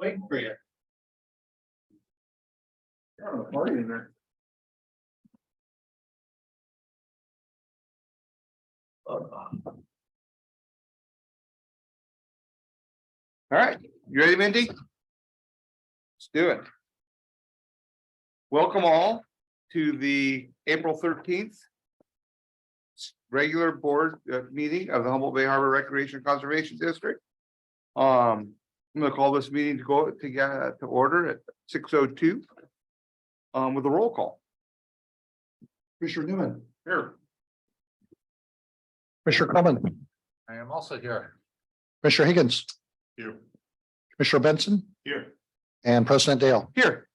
Waiting for you. You're on a party in there. All right, you ready, Mindy? Let's do it. Welcome all to the April 13th regular board meeting of the Humboldt Bay Harbor Recreation and Conservation District. I'm going to call this meeting to order at 6:02 with a roll call. Commissioner Newman. Here. Commissioner Coleman. I am also here. Commissioner Higgins. Here. Commissioner Benson. Here. And President Dale. Here.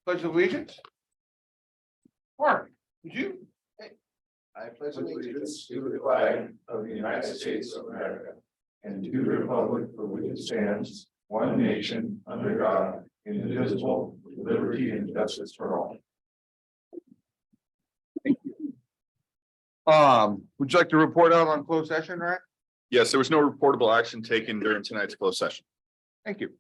Pledge of allegiance. Mark, would you? I pledge allegiance to the flag of the United States of America and to the republic for which it stands, one nation, under God, indivisible, with liberty and justice for all. Would you like to report out on closed session, right? Yes, there was no reportable action taken during tonight's closed session. Thank you.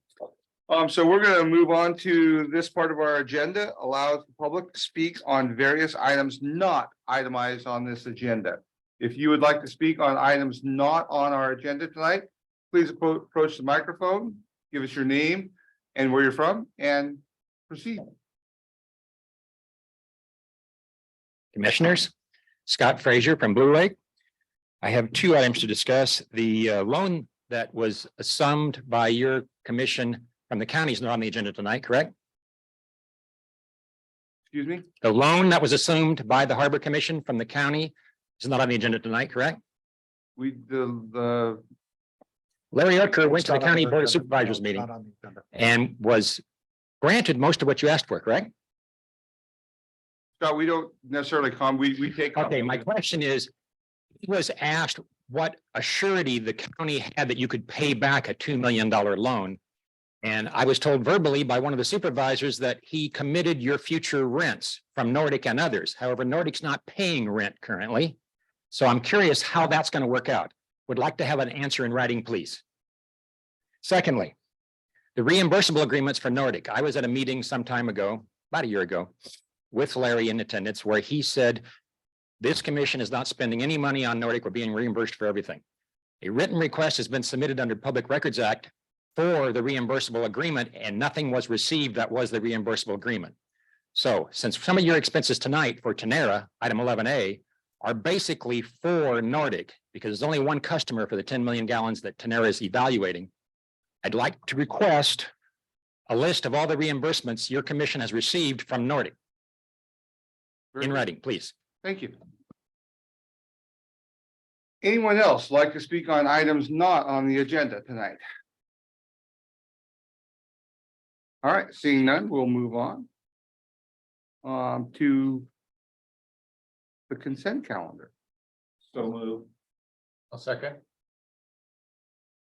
So we're going to move on to this part of our agenda, allows the public to speak on various items not itemized on this agenda. If you would like to speak on items not on our agenda tonight, please approach the microphone, give us your name and where you're from, and proceed. Commissioners, Scott Frazier from Blue Lake. I have two items to discuss. The loan that was assumed by your commission from the county is not on the agenda tonight, correct? Excuse me? The loan that was assumed by the Harbor Commission from the county is not on the agenda tonight, correct? The Larry Ucker went to the It's not on county the board of agenda. supervisors No, meeting not on the agenda. and was granted most of what you asked for, correct? Scott, we don't necessarily we take. Okay, my question is, he was asked what assurity the county had that you could pay back a $2 million loan. And I was told verbally by one of the supervisors that he committed your future rents from Nordic and others. However, Nordic's not paying rent currently. So I'm curious how that's going to work out. Would like to have an answer in writing, please. Secondly, the reimbursable agreements for Nordic. I was at a meeting some time ago, about a year ago, with Larry in attendance, where he said, this commission is not spending any money on Nordic. We're being reimbursed for everything. A written request has been submitted under Public Records Act for the reimbursable agreement, and nothing was received that was the reimbursable agreement. So since some of your expenses tonight for Tenera, item 11A, are basically for Nordic, because there's only one customer for the 10 million gallons that Tenera is evaluating, I'd like to request a list of all the reimbursements your commission has received from Nordic in writing, please. Thank you. Anyone else like to speak on items not on the agenda tonight? All right, seeing none, we'll move on to the consent calendar. So move. A second.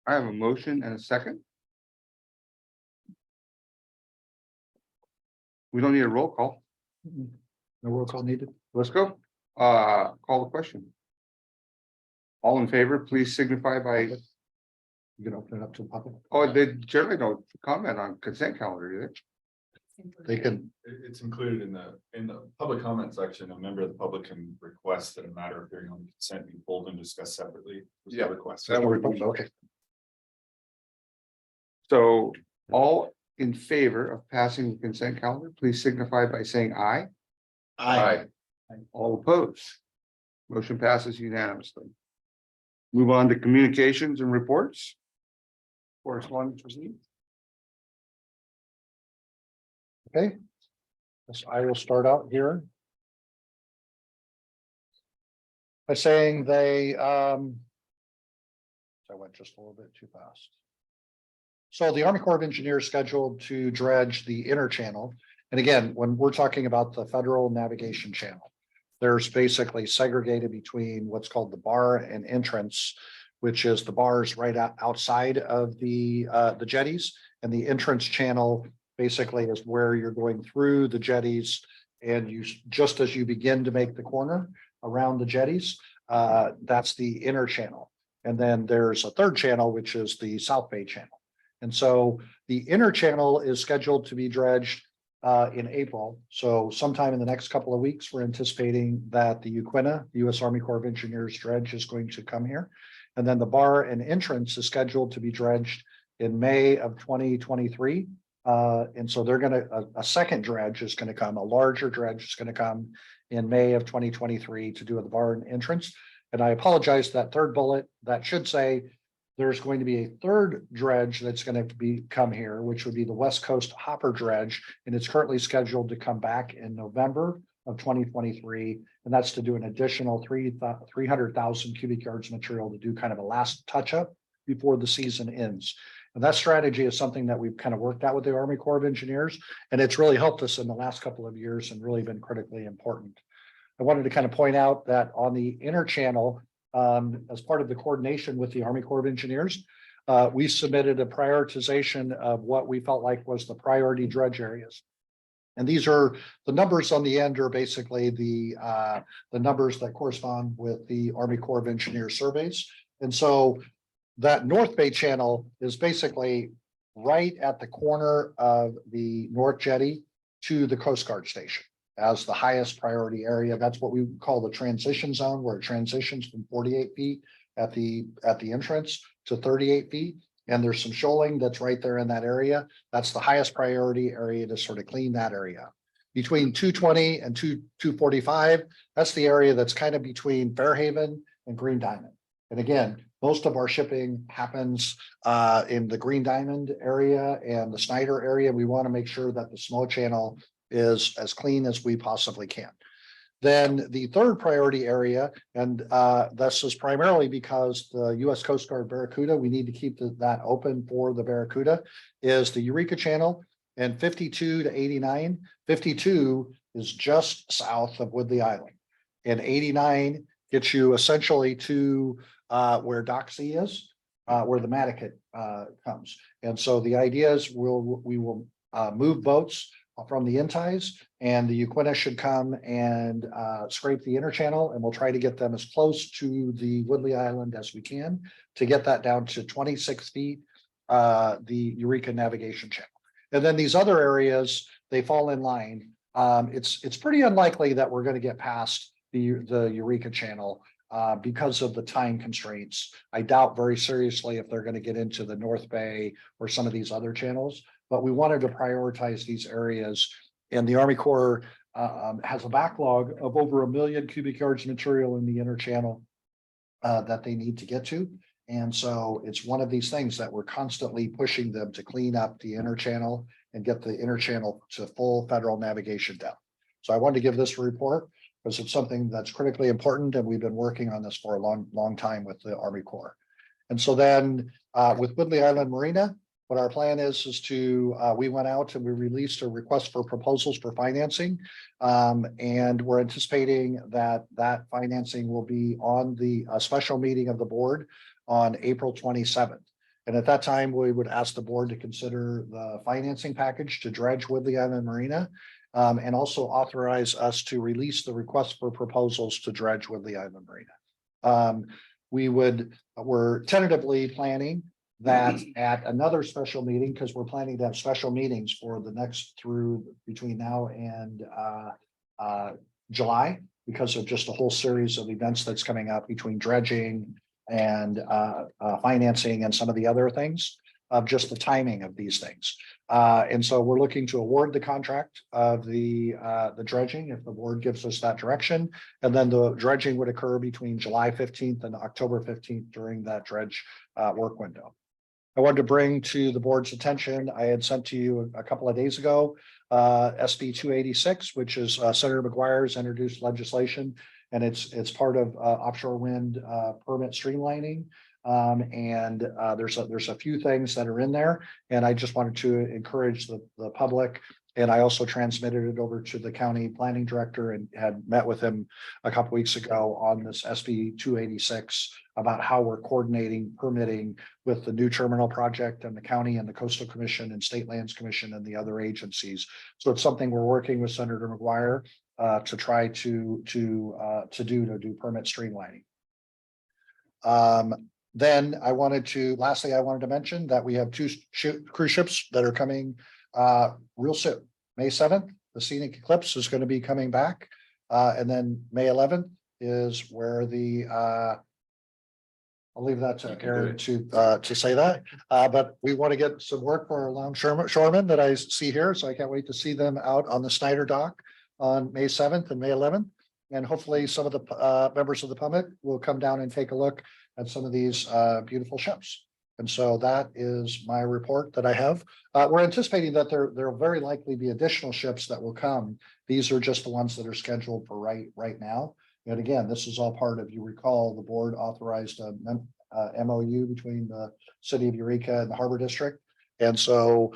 I have a motion and a second. We don't need a roll call. No roll call needed. Let's go. Call the question. All in favor, please signify by, You can open it up to the public. oh, they generally don't comment on consent calendar, do they? They can, It's included in the public comment section. A member of the public can request that a matter appearing on consent be pulled and discussed separately. Yeah. Request. okay. So all in favor of passing the consent calendar, please signify by saying aye. All opposed. Motion passes unanimously. Move on to communications and reports. Correspondence received. Okay. Yes, I will start out here. By saying I went just a little bit too fast. So the Army Corps of Engineers scheduled to dredge the inner channel. And again, when we're talking about the federal navigation channel, there's basically segregated between what's called the bar and entrance, which is the bars right outside of the jetties, and the entrance channel basically is where you're going through the jetties, and you just as you begin to make the corner around the jetties, that's the inner channel. And then there's a third channel, which is the South Bay channel. And so the inner channel is scheduled to be dredged in April. So sometime in the next couple of weeks, we're anticipating that the UQuina, the U.S. Army Corps of Engineers dredge is going to come here. And then the bar and entrance is scheduled to be dredged in May of 2023. And so they're going to, a second dredge is going to come, a larger dredge is going to come in May of 2023 to do with the bar and entrance. And I apologize, that third bullet, that should say there's going to be a third dredge that's going to come here, which would be the West Coast Hopper dredge. And it's currently scheduled to come back in November of 2023. And that's to do an additional 300,000 cubic yards material to do kind of a last touch up before the season ends. And that strategy is something that we've kind of worked out with the Army Corps of Engineers. And it's really helped us in the last couple of years and really been critically important. I wanted to kind of point out that on the inner channel, as part of the coordination with the Army Corps of Engineers, we submitted a prioritization of what we felt like was the priority dredge areas. And these are the numbers on the end are basically the numbers that correspond with the Army Corps of Engineers surveys. And so that North Bay channel is basically right at the corner of the North Jetty to the Coast Guard station as the highest priority area. That's what we call the transition zone, where it transitions from 48 feet at the entrance to 38 feet. And there's some shoaling that's right there in that area. That's the highest priority area to sort of clean that area. Between 220 and 245, that's the area that's kind of between Fairhaven and Green Diamond. And again, most of our shipping happens in the Green Diamond area and the Snyder area. We want to make sure that the small channel is as clean as we possibly can. Then the third priority area, and this is primarily because the U.S. Coast Guard Barracuda, we need to keep that open for the Barracuda, is the Eureka Channel, and 52 to 89. 52 is just south of Woodley Island, and 89 gets you essentially to where Doxy is, where the Matticat comes. And so the idea is we will move boats from the Inties, and the UQuina should come and scrape the inner channel, and we'll try to get them as close to the Woodley Island as we can to get that down to 26 feet, the Eureka Navigation Channel. And then these other areas, they fall in line. It's pretty unlikely that we're going to get past the Eureka Channel because of the time constraints. I doubt very seriously if they're going to get into the North Bay or some of these other channels. But we wanted to prioritize these areas, and the Army Corps has a backlog of over 1 million cubic yards of material in the inner channel that they need to get to. And so it's one of these things that we're constantly pushing them to clean up the inner channel and get the inner channel to full federal navigation down. So I wanted to give this report because it's something that's critically important, and we've been working on this for a long time with the Army Corps. And so then with Woodley Island Marina, what our plan is to, we went out and we released a request for proposals for financing. And we're anticipating that financing will be on the special meeting of the board on April 27th. And at that time, we would ask the board to consider the financing package to dredge Woodley Island Marina, and also authorize us to release the request for proposals to dredge Woodley Island Marina. We're tentatively planning that at another special meeting, because we're planning to have special meetings for the next through between now and July, because of just a whole series of events that's coming up between dredging and financing and some of the other things, of just the timing of these things. And so we're looking to award the contract of the dredging if the board gives us that direction. And then the dredging would occur between July 15th and October 15th during that dredge work window. I wanted to bring to the board's attention, I had sent to you a couple of days ago, SB 286, which is Senator McGuire's introduced legislation, and it's part of offshore wind permit streamlining. And there's a few things that are in there, and I just wanted to encourage the public. And I also transmitted it over to the county planning director and had met with him a couple weeks ago on this SB 286 about how we're coordinating permitting with the new terminal project and the county and the Coastal Commission and State Lands Commission and the other agencies. So it's something we're working with Senator McGuire to try to do permit streamlining. Then lastly, I wanted to mention that we have two cruise ships that are coming real soon. May 7th, the Scenic Eclipse is going to be coming back. And then May 11th is where I'll leave that to Aaron to say that. But we want to get some work for our longshoremen that I see here. So I can't wait to see them out on the Snyder Dock on May 7th and May 11th. And hopefully some of the members of the public will come down and take a look at some of these beautiful ships. And so that is my report that I have. We're anticipating that there will very likely be additional ships that will come. These are just the ones that are scheduled for right now. And again, this is all part of, you recall, the board authorized a MOU between the city of Eureka and the Harbor District. And so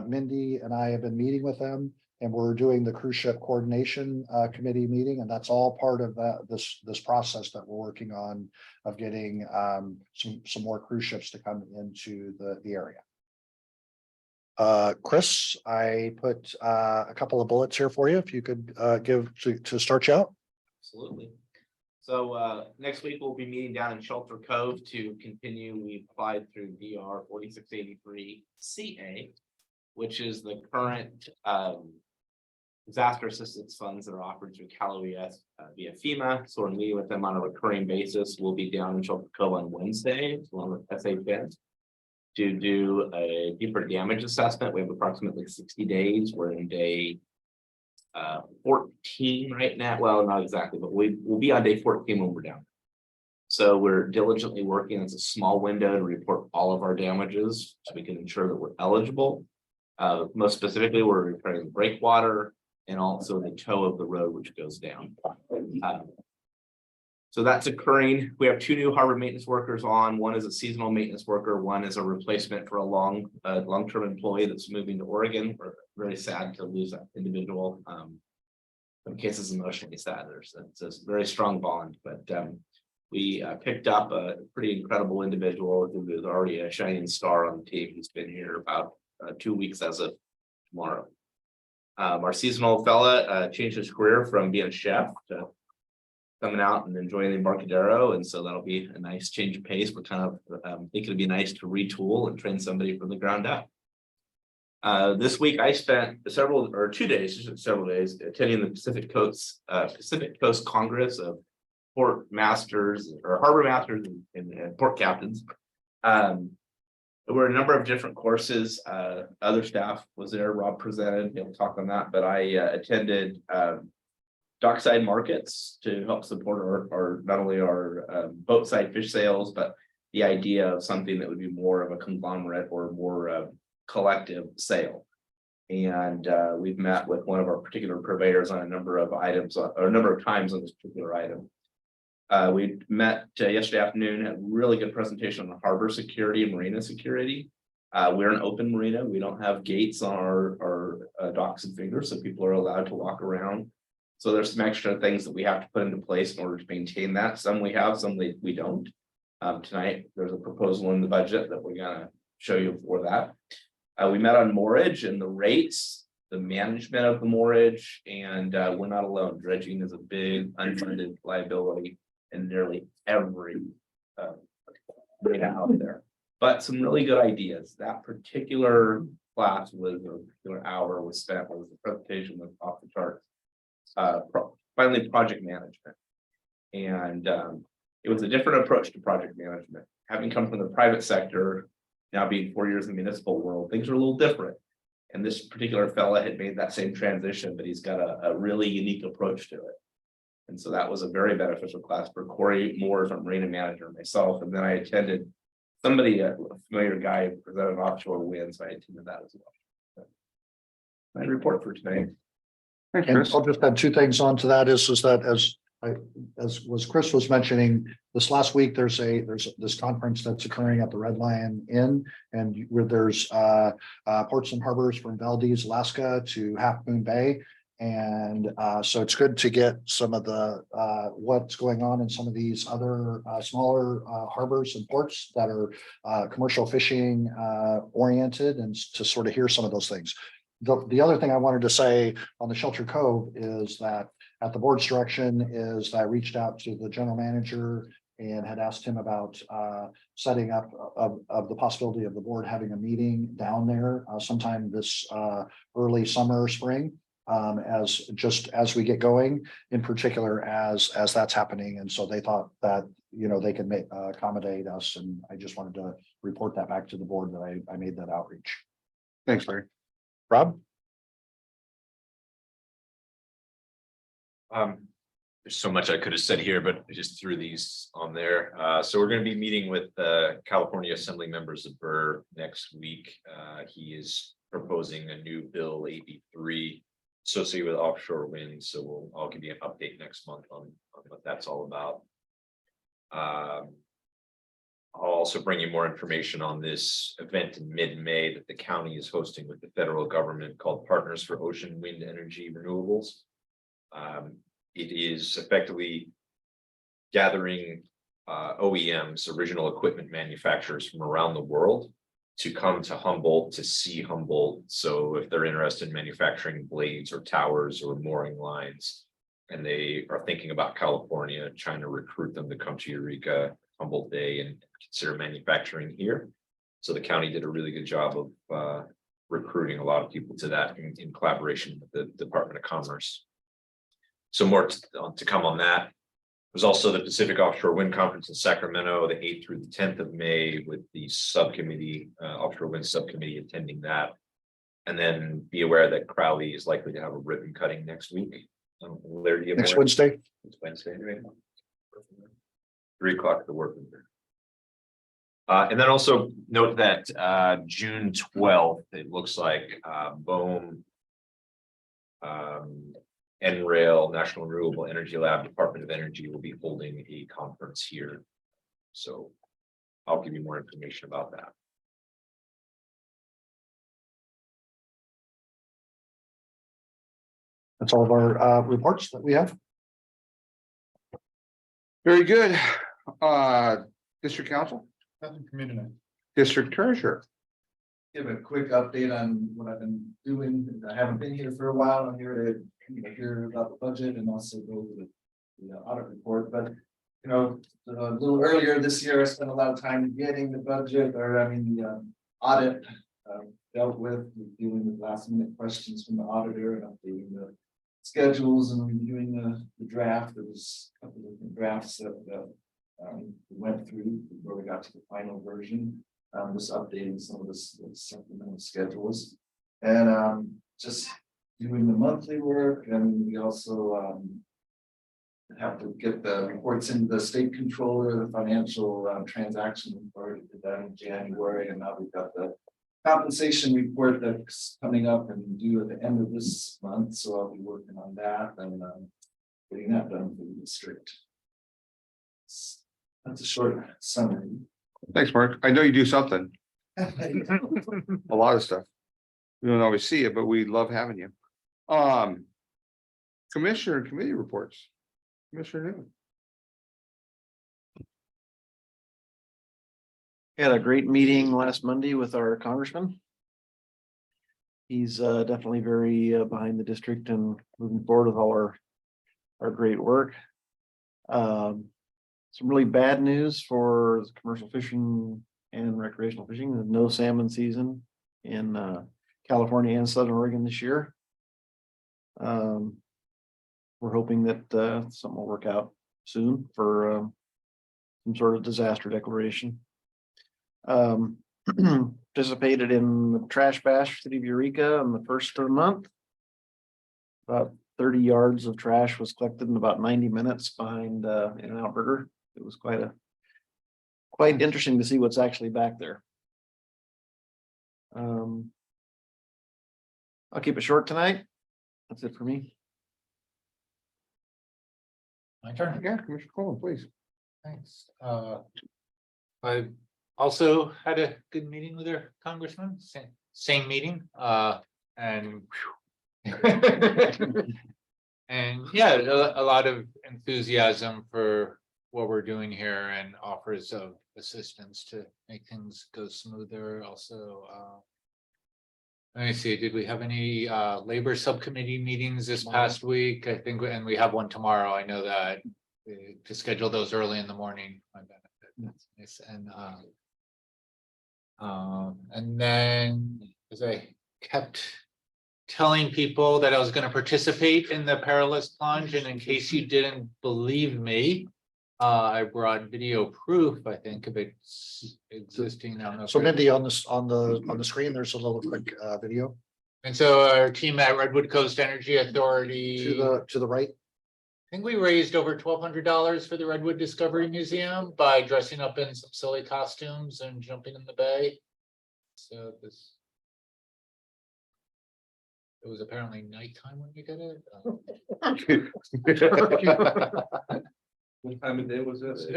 Mindy and I have been meeting with them, and we're doing the cruise ship coordination committee meeting. And that's all part of this process that we're working on of getting some more cruise ships to come into the area. Chris, I put a couple of bullets here for you. If you could give to start you out. Absolutely. So next week we'll be meeting down in Shelter Cove to continue. We applied through DR 4683 CA, which is the current disaster assistance funds that are offered through Cal OES via FEMA. So we're meeting with them on a recurring basis. We'll be down in Shelter Cove on Wednesday, along with SHN, to do a deeper damage assessment. We have approximately 60 days. We're in day 14 right now. Well, not exactly, but we'll be on day 14 when we're down. So we're diligently working. It's a small window to report all of our damages so we can ensure that we're eligible. Most specifically, we're repairing the breakwater and also the toe of the road, which goes down. So that's occurring. We have two new harbor maintenance workers on. One is a seasonal maintenance worker. One is a replacement for a long-term employee that's moving to Oregon. We're very sad to lose that individual. In cases emotionally sad. It's a very strong bond, but we picked up a pretty incredible individual who is already a shining star on the team. He's been here about 2 weeks as of tomorrow. Our seasonal fella changed his career from being a chef to coming out and enjoying the Embarcadero, and so that'll be a nice change of pace. We're kind of think it'd be nice to retool and train somebody from the ground up. This week I spent several days attending the Pacific Coast Congress of Port Masters or Harbor Masters and Port Captains. There were a number of different courses. Other staff was there. Rob presented. He'll talk on that, but I attended dockside markets to help support our not only our boat side fish sales, but the idea of something that would be more of a conglomerate or more collective sale. And we've met with one of our particular purveyors on a number of items or a number of times on this particular item. We met yesterday afternoon, had a really good presentation on harbor security and marina security. We're an open marina. We don't have gates on our docks and fingers, so people are allowed to walk around. So there's some extra things that we have to put into place in order to maintain that. Some we have, some we don't. Tonight, there's a proposal in the budget that we're gonna show you for that. We met on moorage and the rates, the management of the moorage, and we're not alone. Dredging is a big unfunded liability in nearly every marina out there. But some really good ideas. That particular class was, or particular hour was spent, was the presentation was off the charts. Finally, project management. And it was a different approach to project management. Having come from the private sector, now being 4 years in the municipal world, things are a little different. And this particular fella had made that same transition, but he's got a really unique approach to it. And so that was a very beneficial class for Corey Moore, our marina manager, and myself. And then I attended somebody, a familiar guy, presented offshore wind, so I attended that as well. My report for today. Thanks, And Chris. I'll just add two things onto that is that as was Chris was mentioning, this last week, there's this conference that's occurring at the Red Lion Inn, and where there's ports and harbors from Valdez, Alaska to Half Moon Bay. And so it's good to get some of the what's going on in some of these other smaller harbors and ports that are commercial fishing oriented, and to sort of hear some of those things. The other thing I wanted to say on the Shelter Cove is that at the board's direction is that I reached out to the general manager and had asked him about setting up of the possibility of the board having a meeting down there sometime this early summer, spring. As we get going, in particular as that's happening. And so they thought that, they could accommodate us, and I just wanted to report that back to the board that I made that outreach. Thanks, Larry. Rob? There's so much I could have said here, but I just threw these on there. So we're going to be meeting with California Assembly members of Burr next week. He is proposing a new bill AB3 associated with offshore wind. So I'll give you an update next month on what that's all about. I'll also bring you more information on this event in mid-May that the county is hosting with the federal government called Partners for Ocean Wind Energy Renewables. It is effectively gathering OEMs, original equipment manufacturers from around the world, to come to Humboldt to see Humboldt. So if they're interested in manufacturing blades or towers or mooring lines, and they are thinking about California, trying to recruit them to come to Eureka, Humboldt Day, and consider manufacturing here. So the county did a really good job of recruiting a lot of people to that in collaboration with the Department of Commerce. So more to come on that. There's also the Pacific Offshore Wind Conference in Sacramento, the 8th through the 10th of May, with the subcommittee, offshore wind subcommittee attending that. And then be aware that Crowley is likely to have a ribbon cutting next week. Larry, do you have Next more? Wednesday? It's Wednesday, right? 3 o'clock at the work. And then also note that June 12th, it looks like BOEM, NRAIL, National Renewable Energy Lab, Department of Energy will be holding a conference here. So I'll give you more information about that. That's all of our reports that we have. Very good. District Council, Nothing for me tonight. District Treasurer. Give a quick update on what I've been doing. I haven't been here for a while. I'm here to hear about the budget and also go over the audit report. But a little earlier this year, I spent a lot of time getting the budget, the audit dealt with dealing with last minute questions from the auditor and updating the schedules and reviewing the draft. There was a couple of different drafts that we went through before we got to the final version. Just updating some of the supplemental schedules and just doing the monthly work. And we also have to get the reports into the state controller, the financial transaction report. We did that in January, and now we've got the compensation report that's coming up and due at the end of this month. So I'll be working on that and getting that done for the district. That's a short summary. Thanks, Mark. I know you do something, a lot of stuff. We don't always see it, but we love having you. Commissioner and committee reports. Commissioner Newman. Had a great meeting last Monday with our congressman. He's definitely very behind the district and moving forward with all our great work. Some really bad news for commercial fishing and recreational fishing. There's no salmon season in California and Southern Oregon this year. We're hoping that something will work out soon for some sort of disaster declaration. Participated in the trash bash City of Eureka on the first of the month. About 30 yards of trash was collected in about 90 minutes behind In-N-Out Burger. It was quite interesting to see what's actually back there. I'll keep it short tonight. That's it for me. My turn. Yeah, Commissioner Coleman, please. Thanks. I also had a good meeting with our congressman, same meeting, and and yeah, a lot of enthusiasm for what we're doing here and offers of assistance to make things go smoother. Also, let me see, did we have any labor subcommittee meetings this past week? I think, and we have one tomorrow. I know that. to schedule those early in the morning. My benefit. That's nice. And then as I kept telling people that I was going to participate in the perilous plunge, and in case you didn't believe me, I brought video proof, I think, of its existing. I don't know if So I- Mindy, on this, on the screen, there's a little quick video And so our team at Redwood Coast Energy Authority. to the right. I think we raised over $1,200 for the Redwood Discovery Museum by dressing up in some silly costumes and jumping in the bay. So this. It was apparently nighttime when we did it. What time of day was this?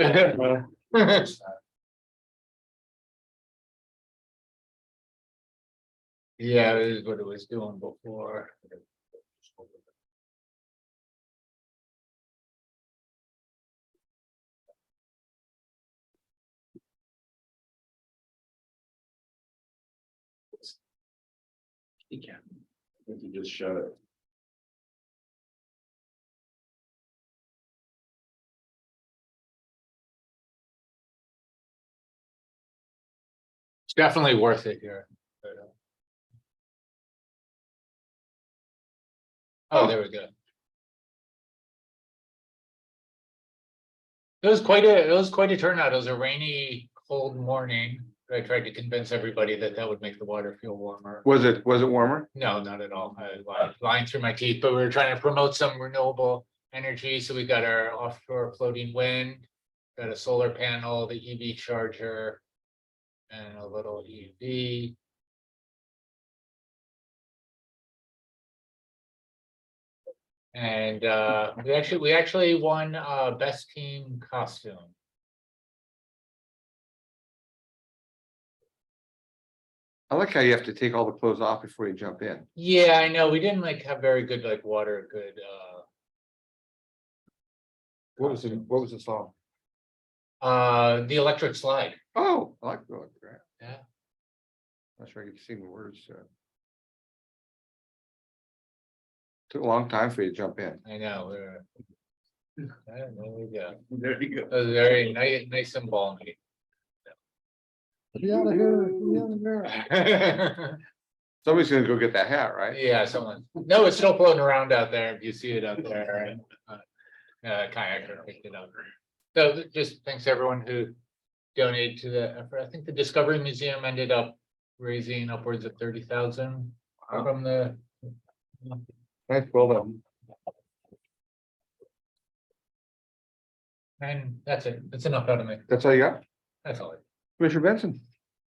Yeah, it is what it was doing before. Yeah. You just shut it. It's definitely worth it here. Oh, there we go. It was quite a turnout. It was a rainy, cold morning. I tried to convince everybody that that would make the water feel warmer. Was it warmer? No, not at all. I was lying through my teeth, but we were trying to promote some renewable energy. So we got our offshore floating wind, got a solar panel, the EV charger, and a little EV. And we actually won best team costume. I like how you have to take all the clothes off before you jump in. Yeah, I know. We didn't like have very good water good. What was the song? The electric slide. Oh, I like that. Yeah. Not sure I can sing the words. Took a long time for you to jump in. I know. There we go. There you go. It was very nice and balmy. Get out of here, get out of here. Somebody's gonna go get that hat, right? Yeah, someone. No, it's still floating around out there. If you see it out there, and kayaker picked it up. So just thanks to everyone who donated to the effort. I think the Discovery Museum ended up raising upwards of 30,000 from the. Nice, well done. And that's it. That's enough out of me. That's all you got? That's all. Commissioner Benson?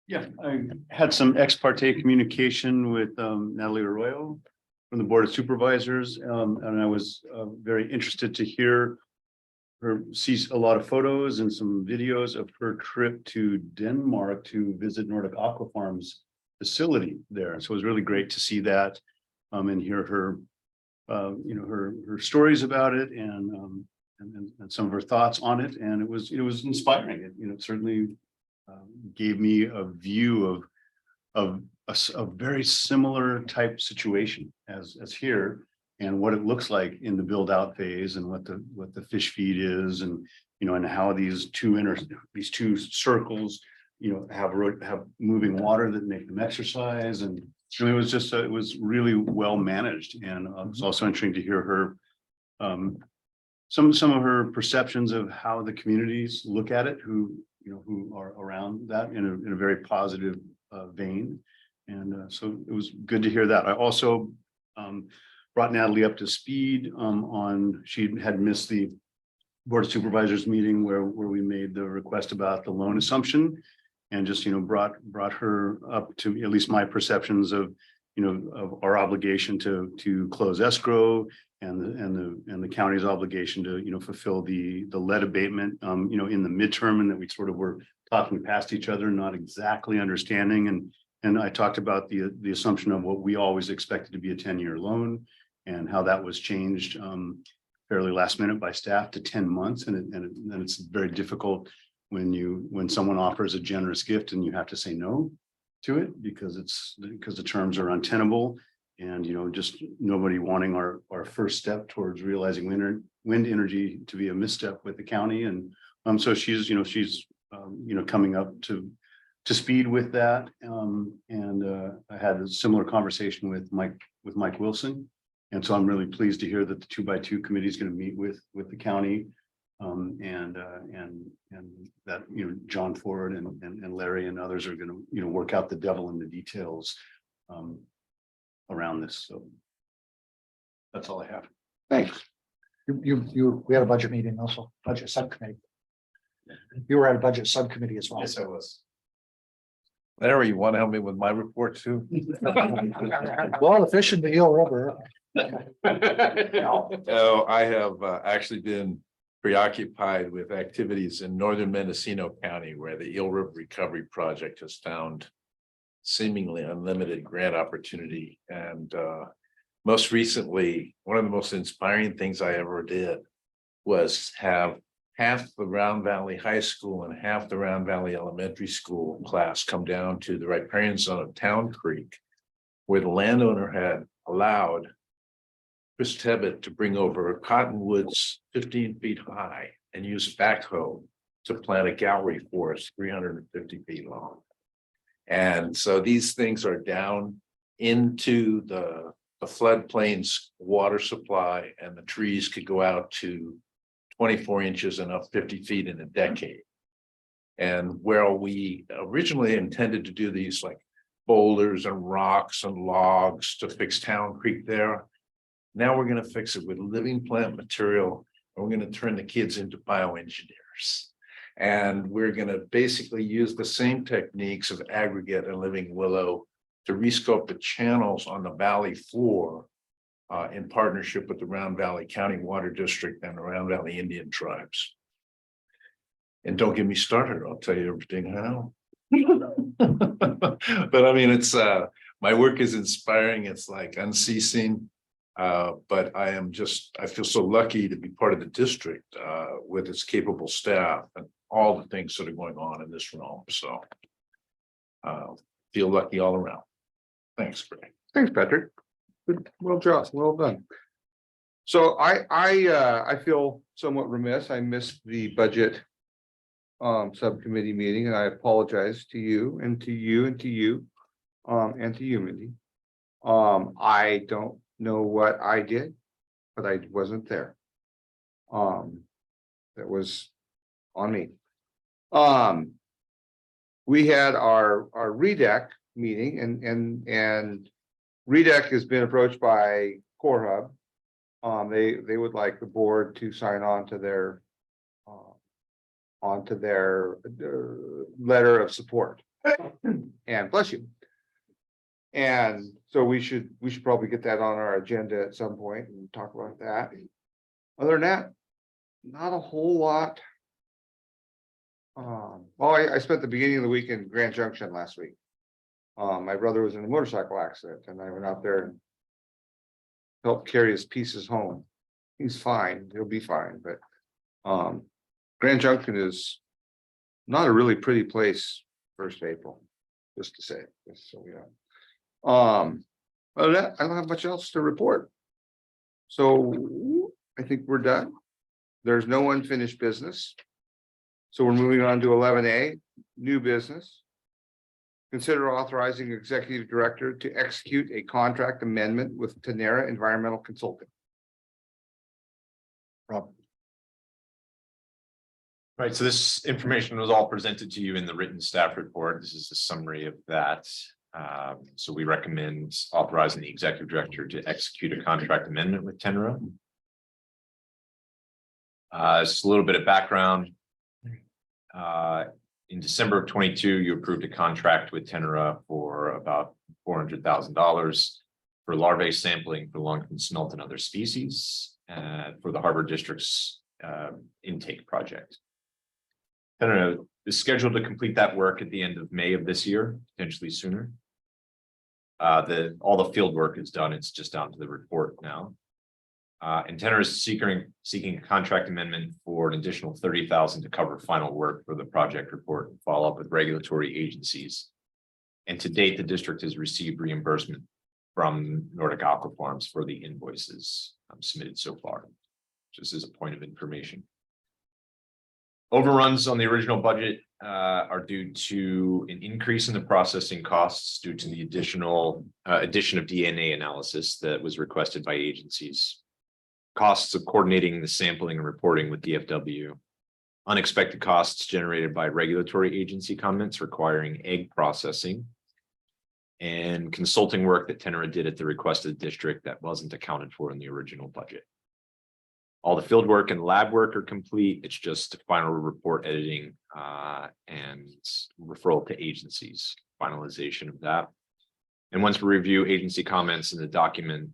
Yeah, I had some ex parte communication with Natalie Arroyo from the Board of Supervisors, and I was very interested to hear her, see a lot of photos and some videos of her trip to Denmark to visit Nordic Aqua Farms facility there. So it was really great to see that and hear her, her stories about it and some of her thoughts on it. And it was inspiring. It certainly gave me a view of a very similar type situation as here, and what it looks like in the build out phase, and what the fish feed is, and and how these two circles have moving water that make them exercise. And it was really well managed. And it's also interesting to hear her some of her perceptions of how the communities look at it, who are around that in a very positive vein. And so it was good to hear that. I also brought Natalie up to speed on, she had missed the Board of Supervisors meeting where we made the request about the loan assumption, and just brought her up to at least my perceptions of of our obligation to close escrow, and the county's obligation to fulfill the lead abatement in the midterm, and that we sort of were talking past each other, not exactly understanding. And I talked about the assumption of what we always expected to be a 10-year loan, and how that was changed fairly last minute by staff to 10 months. And it's very difficult when someone offers a generous gift and you have to say no to it because the terms are untenable. And, just nobody wanting our first step towards realizing wind energy to be a misstep with the county. And so she's coming up to speed with that. And I had a similar conversation with Mike Wilson. And so I'm really pleased to hear that the 2x2 committee is going to meet with the county. And that, John Ford and Larry and others are going to, work out the devil in the details around this. So that's all I have. Thanks. We had a budget meeting also, budget subcommittee. You were at a budget subcommittee as well. Yes, I was. Larry, you want to help me with my report too? Well, the fish and the eel rubber. No, I have actually been preoccupied with activities in northern Mendocino County where the Eel River Recovery Project has found seemingly unlimited grant opportunity. And most recently, one of the most inspiring things I ever did was have half the Round Valley High School and half the Round Valley Elementary School class come down to the riparian zone of Town Creek, where the landowner had allowed Chris Tebbett to bring over cottonwoods 15 feet high and use backhoe to plant a gallery forest 350 feet long. And so these things are down into the floodplains water supply, and the trees could go out to 24 inches and up 50 feet in a decade. And where we originally intended to do these like boulders and rocks and logs to fix Town Creek there, now we're going to fix it with living plant material, and we're going to turn the kids into bioengineers. And we're going to basically use the same techniques of aggregate and living willow to rescope the channels on the valley floor in partnership with the Round Valley County Water District and the Round Valley Indian tribes. And don't get me started, I'll tell you everything how. But I mean, it's my work is inspiring, it's like unceasing. But I feel so lucky to be part of the district with its capable staff and all the things that are going on in this realm. So feel lucky all around. Thanks, Greg. Thanks, Patrick. Good, well done. So I feel somewhat remiss. I missed the budget subcommittee meeting, and I apologize to you and to you and to you and to you, Mindy. I don't know what I did, but I wasn't there. That was on me. We had our REDAC meeting, and REDAC has been approached by Core Hub. They would like the board to sign on to their letter of support. And bless you. And so we should probably get that on our agenda at some point and talk about that. Other than that, not a whole lot. Well, I spent the beginning of the week in Grand Junction last week. My brother was in a motorcycle accident, and I went out there and helped carry his pieces home. He's fine, he'll be fine, but Grand Junction is not a really pretty place 1st of April, just to say, just so we know. Other than that, I don't have much else to report. So I think we're done. There's no unfinished business. So we're moving on to 11A, new business. Consider authorizing executive director to execute a contract amendment with Tenera Environmental Consulting. Rob. Right, so this information was all presented to you in the written staff report. This is a summary of that. So we recommend authorizing the executive director to execute a contract amendment with Tenera. Just a little bit of background. In December of 22, you approved a contract with Tenera for about $400,000 for larvae sampling for longfin smelt and other species for the Harbor District's intake project. Tenera is scheduled to complete that work at the end of May of this year, potentially sooner. All the field work is done. It's just down to the report now. And Tenera is seeking a contract amendment for an additional $30,000 to cover final work for the project report and follow up with regulatory agencies. And to date, the district has received reimbursement from Nordic Aquafarms for the invoices submitted so far. Just as a point of information. Overruns on the original budget are due to an increase in the processing costs due to the addition of DNA analysis that was requested by agencies. Costs of coordinating the sampling and reporting with DFW. Unexpected costs generated by regulatory agency comments requiring egg processing. And consulting work that Tenera did at the request of the district that wasn't accounted for in the original budget. All the field work and lab work are complete. It's just final report editing and referral to agencies, finalization of that. And once we review agency comments in the document,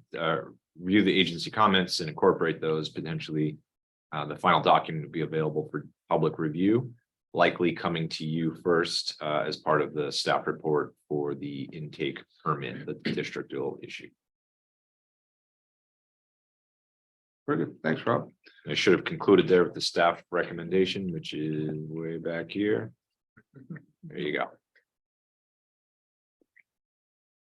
review the agency comments and incorporate those, potentially the final document will be available for public review, likely coming to you first as part of the staff report for the intake permit that the district will issue. Very good. Thanks, Rob. I should have concluded there with the staff recommendation, which is way back here. There you go.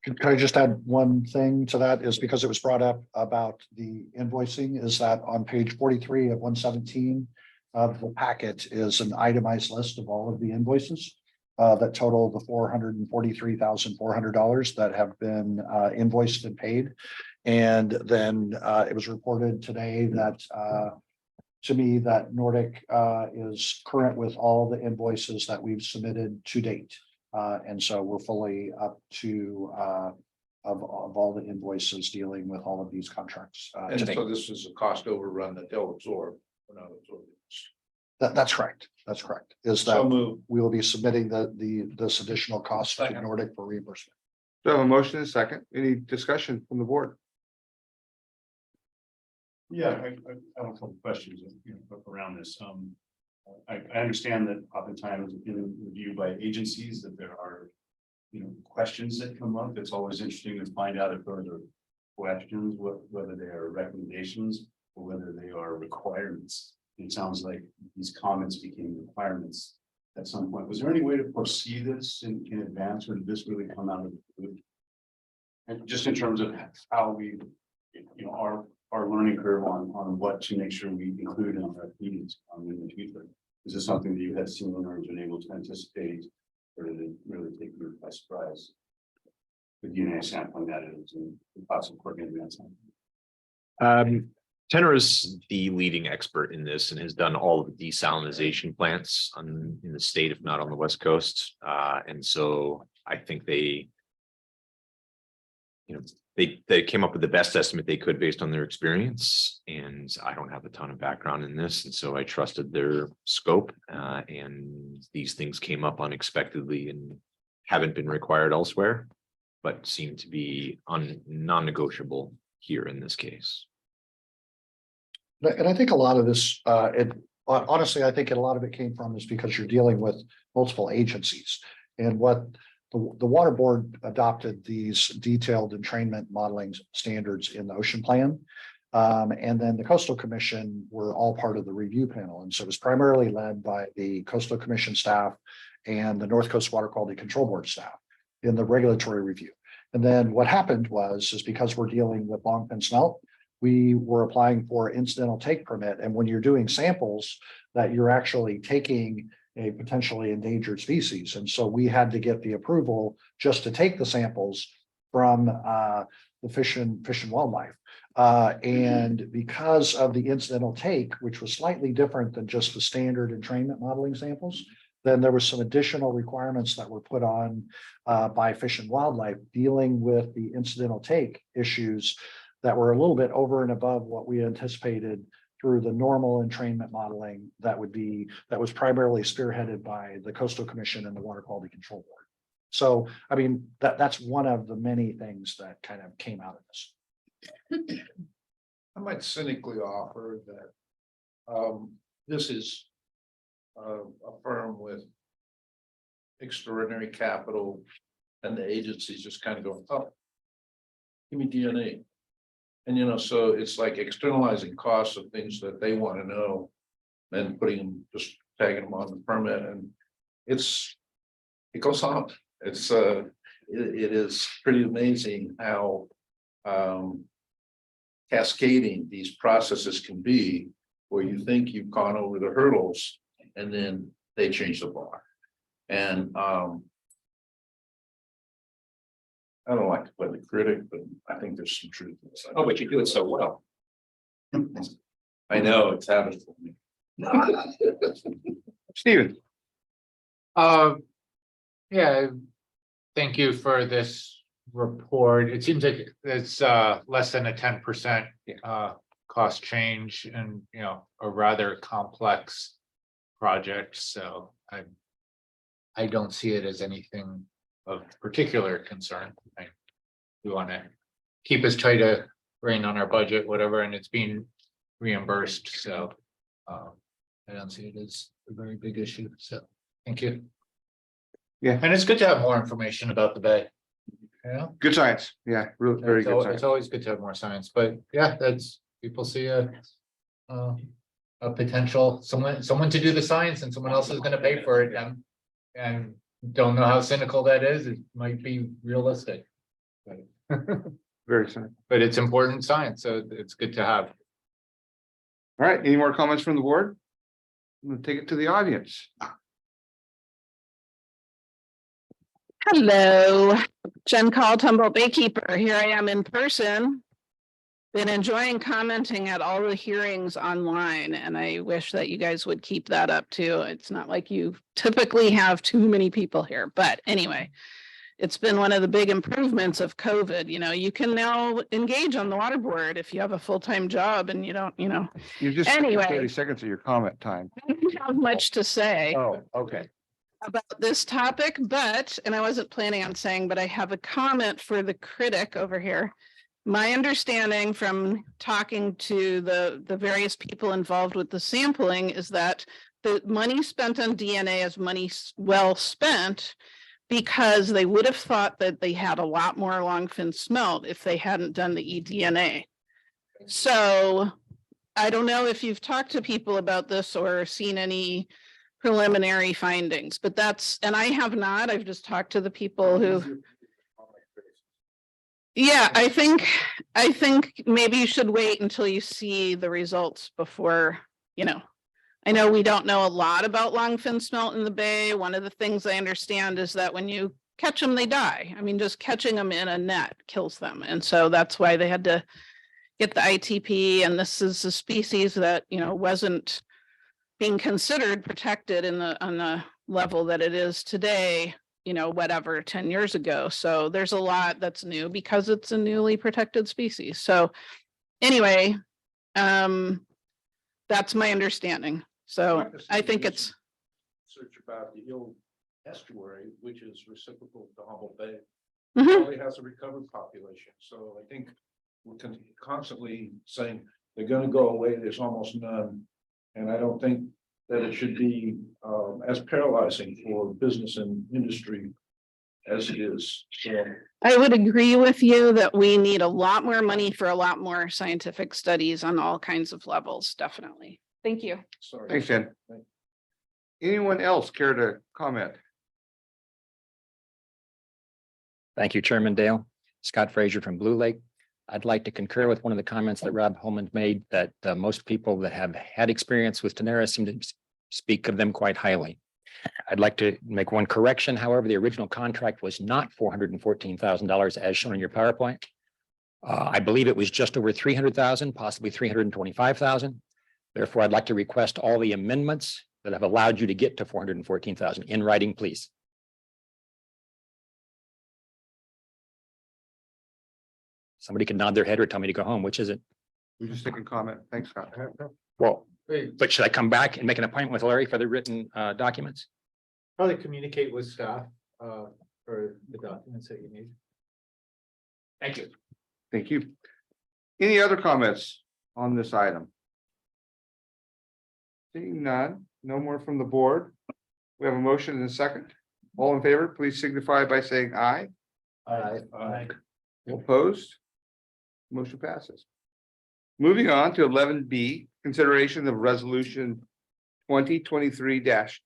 Could I just add one thing to that, is because it was brought up about the invoicing, is that on page 43 of 117 of the packet is an itemized list of all of the invoices that total the $443,400 that have been invoiced and paid. And then it was reported today that to me that Nordic is current with all the invoices that we've submitted to date. And so we're fully up to of all the invoices dealing with all of these contracts. And today. so this is a cost overrun that they'll absorb. We're not absorbing. That's correct. That's correct. Is So that move. we will be submitting this additional cost to Second. Nordic for reimbursement. So a motion and a second. Any discussion from the board? Yeah, I have a couple of questions, around this. I understand that oftentimes in review by agencies that there are, questions that come up. It's always interesting to find out if those are questions, whether they are recommendations or whether they are requirements. It sounds like these comments became requirements at some point. Was there any way to foresee this in advance, or did this really come out of the blue? And just in terms of how we, our learning curve on what to make sure we include in our meetings in the future. Is this something that you had seen or been able to anticipate, or did it really take you by surprise? The DNA sampling that is and the possible coordinating that sampling. Tenor is the leading expert in this and has done all of the desalinization plants in the state, if not on the West Coast. And so I think they came up with the best estimate they could based on their experience. And I don't have a ton of background in this. And so I trusted their scope. And these things came up unexpectedly and haven't been required elsewhere, but seem to be non-negotiable here in this case. And I think a lot of this, honestly, I think a lot of it came from is because you're dealing with multiple agencies. And what the water board adopted these detailed entrainment modeling standards in the ocean plan. And then the coastal commission were all part of the review panel. And so it was primarily led by the coastal commission staff and the North Coast Water Quality Control Board staff in the regulatory review. And then what happened is because we're dealing with longfin smelt, we were applying for incidental take permit. And when you're doing samples that you're actually taking a potentially endangered species. And so we had to get the approval just to take the samples from the Fish and Wildlife. And because of the incidental take, which was slightly different than just the standard entrainment modeling samples, then there was some additional requirements that were put on by Fish and Wildlife dealing with the incidental take issues that were a little bit over and above what we anticipated through the normal entrainment modeling that was primarily spearheaded by the Coastal Commission and the Water Quality Control Board. So, I mean, that's one of the many things that kind of came out of this. I might cynically offer that this is a firm with extraordinary capital, and the agencies just kind of go, oh, give me DNA. And so it's like externalizing costs of things that they want to know and putting them, just tagging them on the permit, and it goes on. It's it is pretty amazing how cascading these processes can be, where you think you've gone over the hurdles and then they change the bar. And I don't like to play the critic, but I think there's some truth in this. Oh, but you do it so well. I know, it's happened for me. Steven, Yeah, thank you for this report. It seems like it's less than a 10% cost change and, you know, a rather complex project, so I don't see it as anything of particular concern. We want to keep as tight a rein on our budget, whatever, and it's being reimbursed, so I don't see it as a very big issue, so thank you. Yeah. And it's good to have more information about the bay. Yeah. good science. Yeah, really, very good It's science. always good to have more science, but yeah, that's, people see a potential, someone to do the science and someone else is gonna pay for it, and don't know how cynical that is, it might be realistic. Very science. But it's important science, so it's good to have. All right, any more comments from the board? I'm gonna take it to the audience. Hello, Jen Call, Humboldt Baykeeper. Here I am in person. Been enjoying commenting at all the hearings online, and I wish that you guys would keep that up too. It's not like you typically have too many people here, but anyway, it's been one of the big improvements of COVID. You know, you can now engage on the water board if you have a full-time job and you don't, you know, You just Anyway. 30 seconds of your comment time. I don't have much to say Oh, okay. about this topic, but, and I wasn't planning on saying, but I have a comment for the critic over here. My understanding from talking to the various people involved with the sampling is that the money spent on DNA is money well spent, because they would have thought that they had a lot more longfin smelt if they hadn't done the eDNA. So I don't know if you've talked to people about this or seen any preliminary findings, but that's, and I have not, I've just talked to the people who. Yeah, I think maybe you should wait until you see the results before, you know. I know we don't know a lot about longfin smelt in the bay. One of the things I understand is that when you catch them, they die. I mean, just catching them in a net kills them. And so that's why they had to get the ITP. And this is a species that, you know, wasn't being considered protected in on the level that it is today, you know, whatever, 10 years ago. So there's a lot that's new because it's a newly protected species. So anyway, that's my understanding. So I think it's. Search about the Ill estuary, which is reciprocal to Humboldt Bay. Mhm. Probably has a recovered population, so I think we're constantly saying they're gonna go away, there's almost none. And I don't think that it should be as paralyzing for business and industry as it is. So I would agree with you that we need a lot more money for a lot more scientific studies on all kinds of levels, definitely. Thank you. sorry. Thanks, Jen. Anyone else care to comment? Thank you, Chairman Dale. Scott Frazier from Blue Lake. I'd like to concur with one of the comments that Rob Holman made, that most people that have had experience with Tenera seem to speak of them quite highly. I'd like to make one correction. However, the original contract was not $414,000 as shown in your PowerPoint. I believe it was just over 300,000, possibly 325,000. Therefore, I'd like to request all the amendments that have allowed you to get to 414,000 in writing, please. Somebody can nod their head or tell me to go home. Which is it? We just take a comment. Thanks, Scott. Well, but should I come back and make an appointment with Larry for the written documents? Probably communicate with staff for the documents that you need. Thank you. Thank you. Any other comments on this item? Seeing none, no more from the board. We have a motion and a second. All in favor, please signify by saying aye. Aye. Opposed? Motion passes. Moving on to 11B, consideration of resolution 2023-07,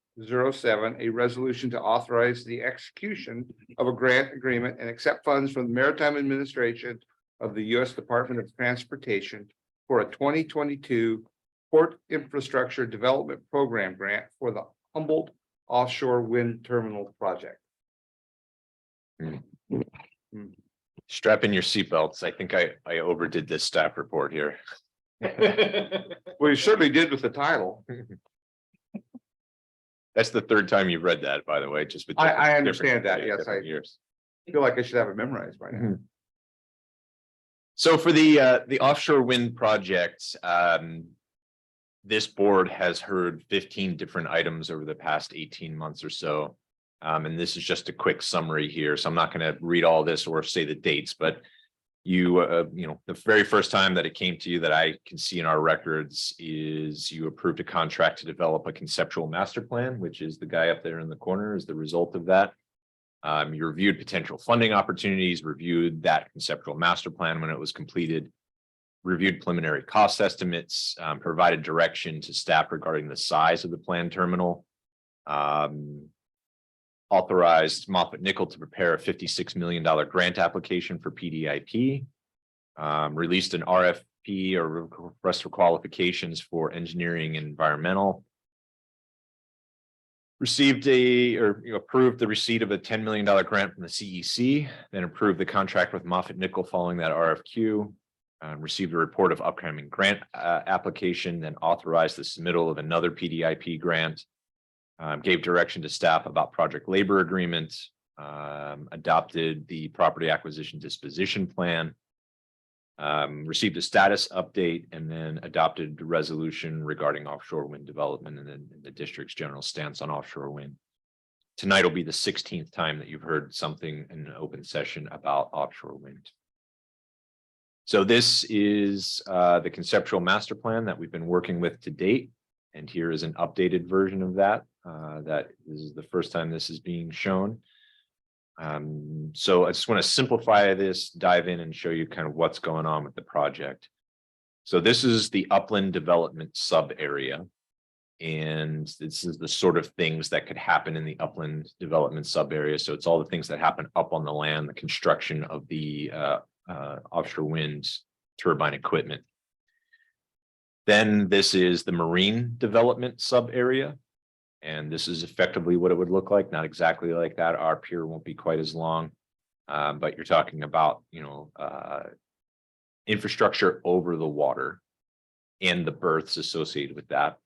a resolution to authorize the execution of a grant agreement and accept funds from the Maritime Administration of the U.S. Department of Transportation for a 2022 Port Infrastructure Development Program grant for the Humboldt Offshore Wind Terminal Project. Strap in your seatbelts. I think I overdid this staff report here. Well, you certainly did with the title. That's the third time you've read that, by the way, just with. I different- understand that, yeah, yes, different I- years. Feel like I should have it memorized by now. So for the offshore wind project, this board has heard 15 different items over the past 18 months or so. And this is just a quick summary here, so I'm not going to read all this or say the dates, but you know, the very first time that it came to you that I can see in our records is you approved a contract to develop a conceptual master plan, which is the guy up there in the corner is the result of that. You reviewed potential funding opportunities, reviewed that conceptual master plan when it was completed, reviewed preliminary cost estimates, provided direction to staff regarding the size of the planned terminal, authorized Moffett Nickel to prepare a $56 million grant application for PDIP, released an RFP or request for qualifications for engineering and environmental, received approved the receipt of a $10 million grant from the CEC, then approved the contract with Moffett Nickel following that RFQ, received a report of upcoming grant application, then authorized the submittal of another PDIP grant, gave direction to staff about project labor agreement, adopted the property acquisition disposition plan, received a status update, and then adopted the resolution regarding offshore wind development and then the district's general stance on offshore wind. Tonight will be the 16th time that you've heard something in an open session about offshore wind. So this is the conceptual master plan that we've been working with to date. And here is an updated version of that. That is the first time this is being shown. So I just want to simplify this, dive in and show you kind of what's going on with the project. So this is the upland development sub area. And this is the sort of things that could happen in the upland development sub area. So it's all the things that happen up on the land, the construction of the offshore wind turbine equipment. Then this is the marine development sub area. And this is effectively what it would look like, not exactly like that. Our pier won't be quite as long, but you're talking about, infrastructure over the water and the berths associated with that.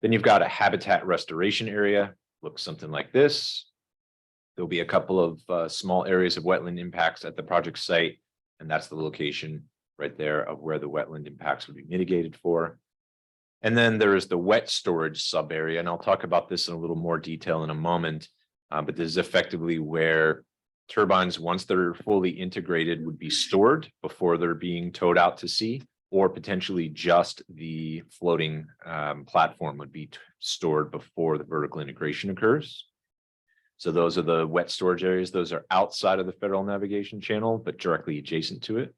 Then you've got a habitat restoration area, looks something like this. There'll be a couple of small areas of wetland impacts at the project site, and that's the location right there of where the wetland impacts would be mitigated for. And then there is the wet storage sub area, and I'll talk about this in a little more detail in a moment. But this is effectively where turbines, once they're fully integrated, would be stored before they're being towed out to sea, or potentially just the floating platform would be stored before the vertical integration occurs. So those are the wet storage areas. Those are outside of the Federal Navigation Channel, but directly adjacent to it.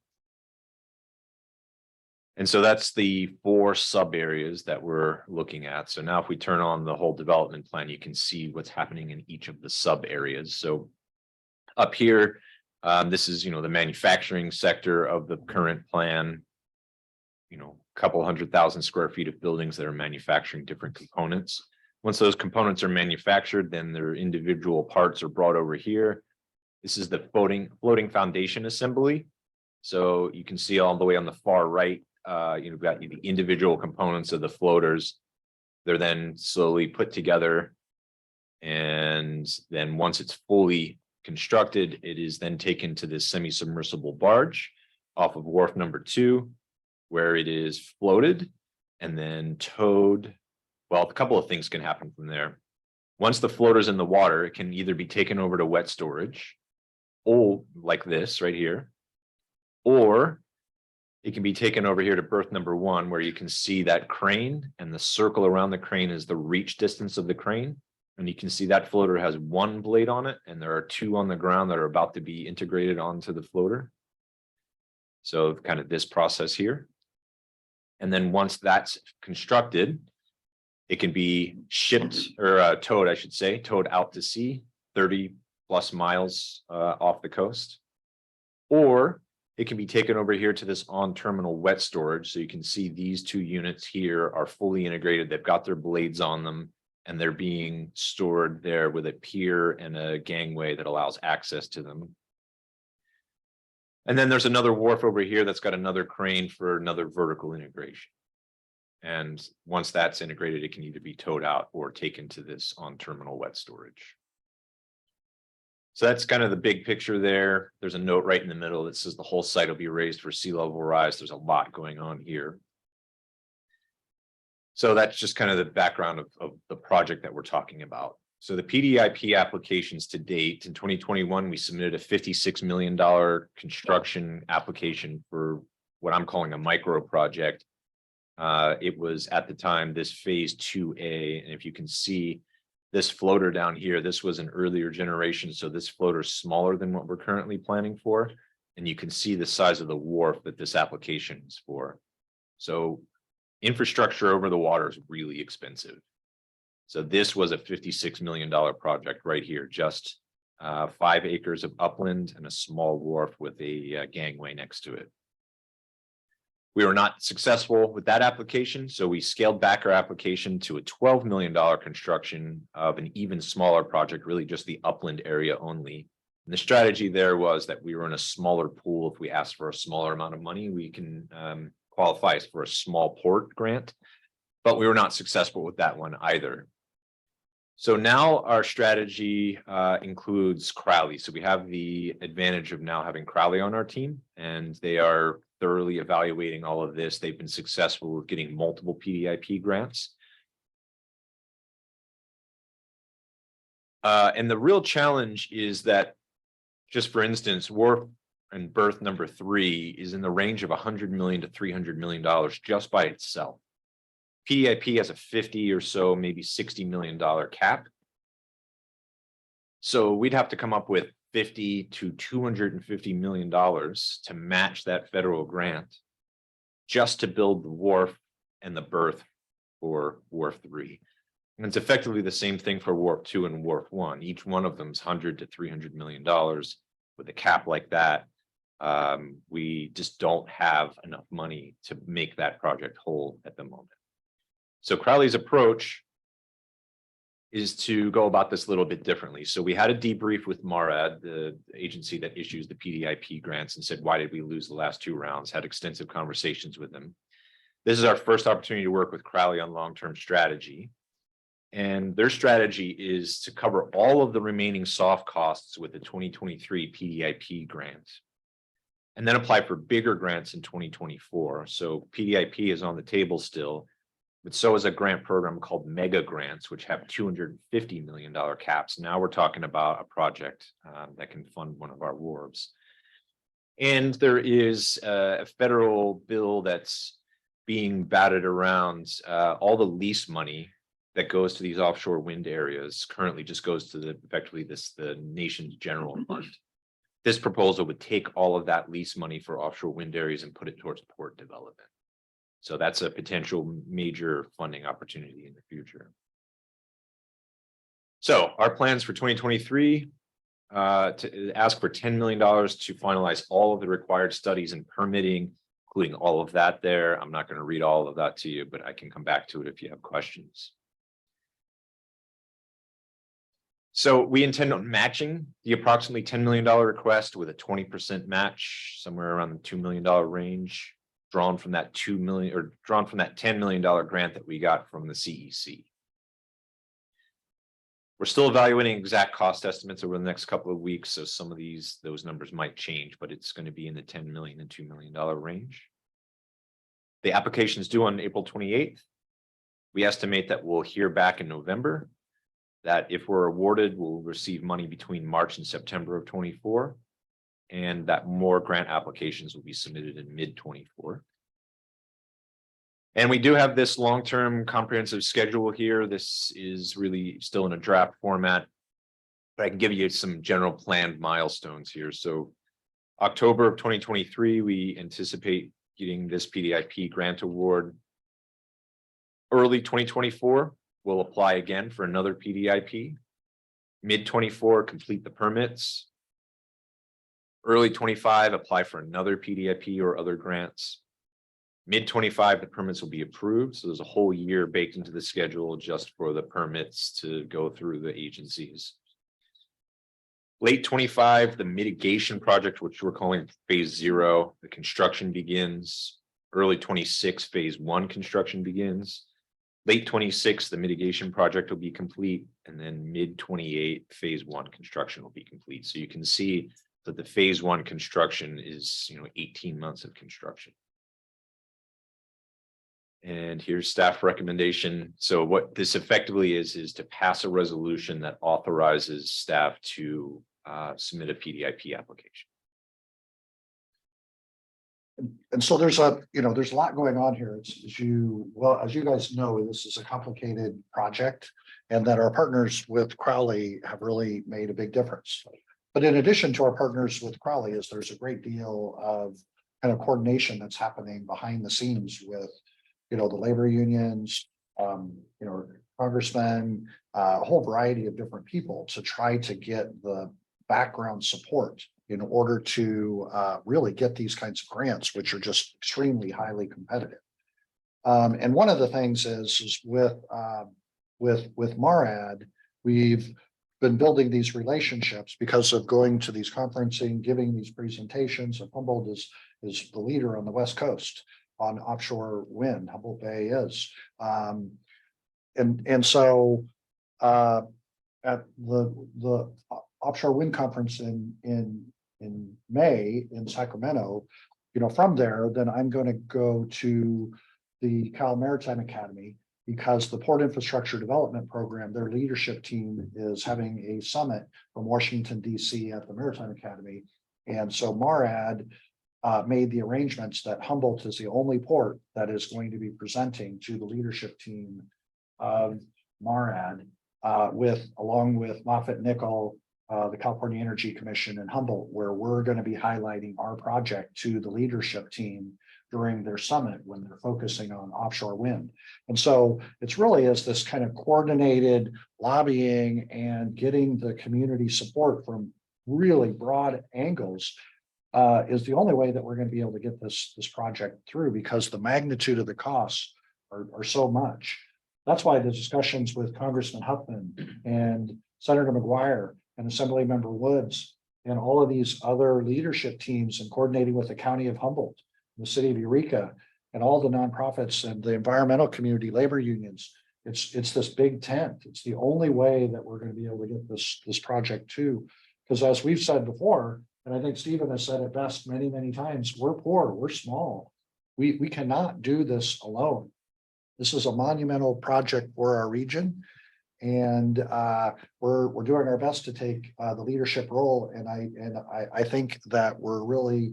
And so that's the 4 sub areas that we're looking at. So now if we turn on the whole development plan, you can see what's happening in each of the sub areas. So up here, this is, the manufacturing sector of the current plan, a couple 100,000 square feet of buildings that are manufacturing different components. Once those components are manufactured, then their individual parts are brought over here. This is the floating foundation assembly. So you can see all the way on the far right, you've got the individual components of the floaters. They're then slowly put together. And then once it's fully constructed, it is then taken to this semi-submersible barge off of wharf number 2, where it is floated and then towed. Well, a couple of things can happen from there. Once the floater's in the water, it can either be taken over to wet storage, or like this right here, or it can be taken over here to berth number 1, where you can see that crane, and the circle around the crane is the reach distance of the crane. And you can see that floater has 1 blade on it, and there are 2 on the ground that are about to be integrated onto the floater. So kind of this process here. And then once that's constructed, it can be shipped or towed, I should say, towed out to sea, 30+ miles off the coast. Or It can be taken over here to this on-terminal wet storage. So you can see these two units here are fully integrated. They've got their blades on them and they're being stored there with a pier and a gangway that allows access to them. And then there's another wharf over here that's got another crane for another vertical integration. And once that's integrated, it can either be towed out or taken to this on-terminal wet storage. So that's kind of the big picture there. There's a note right in the middle that says the whole site will be raised for sea level rise. There's a lot going on here. So that's just kind of the background of the project that we're talking about. So the PDIP applications to date in 2021, we submitted a $56 million construction application for what I'm calling a micro project. It was at the time this phase 2A, and if you can see this floater down here, this was an earlier generation, so this floater is smaller than what we're currently planning for, and you can see the size of the wharf that this application is for. So infrastructure over the water is really expensive. So this was a $56 million project right here, just 5 acres of upland and a small wharf with a gangway next to it. We were not successful with that application, so we scaled back our application to a $12 million construction of an even smaller project, really just the upland area only. And the strategy there was that we were in a smaller pool. If we asked for a smaller amount of money, we can qualify for a small port grant, but we were not successful with that one either. So now our strategy includes Crowley. So we have the advantage of now having Crowley on our team, and they are thoroughly evaluating all of this. They've been successful with getting multiple PDIP grants. And the real challenge is that, just for instance, wharf and berth number 3 is in the range of $100 million to $300 million just by itself. PDIP has a 50 or so, maybe $60 million cap. So we'd have to come up with $50 to $250 million to match that federal grant just to build the wharf and the berth for wharf 3. And it's effectively the same thing for wharf 2 and wharf 1. Each one of them is $100 to $300 million. With a cap like that, we just don't have enough money to make that project whole at the moment. So Crowley's approach is to go about this a little bit differently. So we had a debrief with MARAD, the agency that issues the PDIP grants, and said, why did we lose the last 2 rounds? Had extensive conversations with them. This is our first opportunity to work with Crowley on long-term strategy. And their strategy is to cover all of the remaining soft costs with the 2023 PDIP grant, and then apply for bigger grants in 2024. So PDIP is on the table still, but so is a grant program called Mega Grants, which have $250 million caps. Now we're talking about a project that can fund one of our wharves. And there is a federal bill that's being batted around. All the lease money that goes to these offshore wind areas currently just goes to effectively the nation's general fund. This proposal would take all of that lease money for offshore wind areas and put it towards port development. So that's a potential major funding opportunity in the future. So our plans for 2023 to ask for $10 million to finalize all of the required studies and permitting, including all of that there. I'm not going to read all of that to you, but I can come back to it if you have questions. So we intend on matching the approximately $10 million request with a 20% match, somewhere around the $2 million range, drawn from that $2 million or drawn from that $10 million grant that we got from the CEC. We're still evaluating exact cost estimates over the next couple of weeks, so some of those numbers might change, but it's going to be in the $10 million and $2 million range. The application is due on April 28th. We estimate that we'll hear back in November. That if we're awarded, we'll receive money between March and September of 24, and that more grant applications will be submitted in mid-24. And we do have this long-term comprehensive schedule here. This is really still in a draft format, but I can give you some general planned milestones here. So October of 2023, we anticipate getting this PDIP grant award. Early 2024, we'll apply again for another PDIP. Mid-24, complete the permits. Early 25, apply for another PDIP or other grants. Mid 25, the permits will be approved. So there's a whole year baked into the schedule just for the permits to go through the agencies. Late 25, the mitigation project, which we're calling phase 0, the construction begins. Early 26, phase 1 construction begins. Late 26, the mitigation project will be complete, and then mid 28, phase 1 construction will be complete. So you can see that the phase 1 construction is, 18 months of construction. And here's staff recommendation. So what this effectively is to pass a resolution that authorizes staff to submit a PDIP application. And so there's there's a lot going on here. It's as you guys know, this is a complicated project, and that our partners with Crowley have really made a big difference. But in addition to our partners with Crowley, there's a great deal of kind of coordination that's happening behind the scenes with, the labor unions, congressmen, a whole variety of different people to try to get the background support in order to really get these kinds of grants, which are just extremely highly competitive. And one of the things is with MARAD, we've been building these relationships because of going to these conferencing, giving these presentations. And Humboldt is the leader on the West Coast on offshore wind. Humboldt Bay is. And so at the offshore wind conference in May in Sacramento, from there, then I'm going to go to the Cal Maritime Academy, because the Port Infrastructure Development Program, their leadership team is having a summit from Washington, D.C. at the Maritime Academy. And so MARAD made the arrangements that Humboldt is the only port that is going to be presenting to the leadership team of MARAD, along with Moffitt Nickel, the California Energy Commission, and Humboldt, where we're going to be highlighting our project to the leadership team during their summit when they're focusing on offshore wind. And so it's really as this kind of coordinated lobbying and getting the community support from really broad angles is the only way that we're going to be able to get this project through, because the magnitude of the costs are so much. That's why the discussions with Congressman Huffman and Senator McGuire and Assemblymember Woods and all of these other leadership teams, and coordinating with the County of Humboldt, the City of Eureka, and all the nonprofits and the environmental community, labor unions. It's this big tent. It's the only way that we're going to be able to get this project too. Because as we've said before, and I think Stephen has said it best many, many times, we're poor, we're small. We cannot do this alone. This is a monumental project for our region. And we're doing our best to take the leadership role. And I think that we're really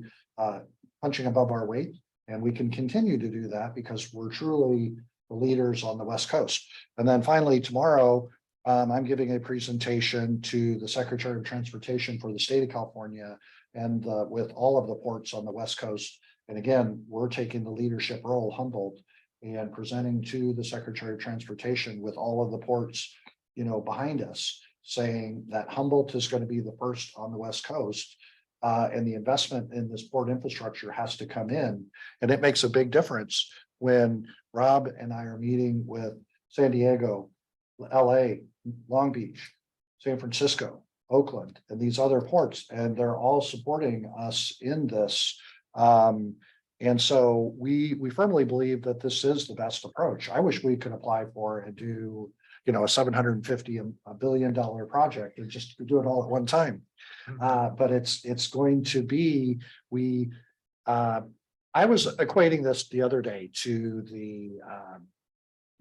punching above our weight, and we can continue to do that because we're truly the leaders on the West Coast. And then finally, tomorrow, I'm giving a presentation to the Secretary of Transportation for the state of California, and with all of the ports on the West Coast. And again, we're taking the leadership role, Humboldt, and presenting to the Secretary of Transportation with all of the ports, behind us, saying that Humboldt is going to be the first on the West Coast. And the investment in this port infrastructure has to come in. And it makes a big difference when Rob and I are meeting with San Diego, LA, Long Beach, San Francisco, Oakland, and these other ports, and they're all supporting us in this. And so we firmly believe that this is the best approach. I wish we could apply for and do, a $750 billion project and just do it all at one time. But it's going to be, I was equating this the other day to the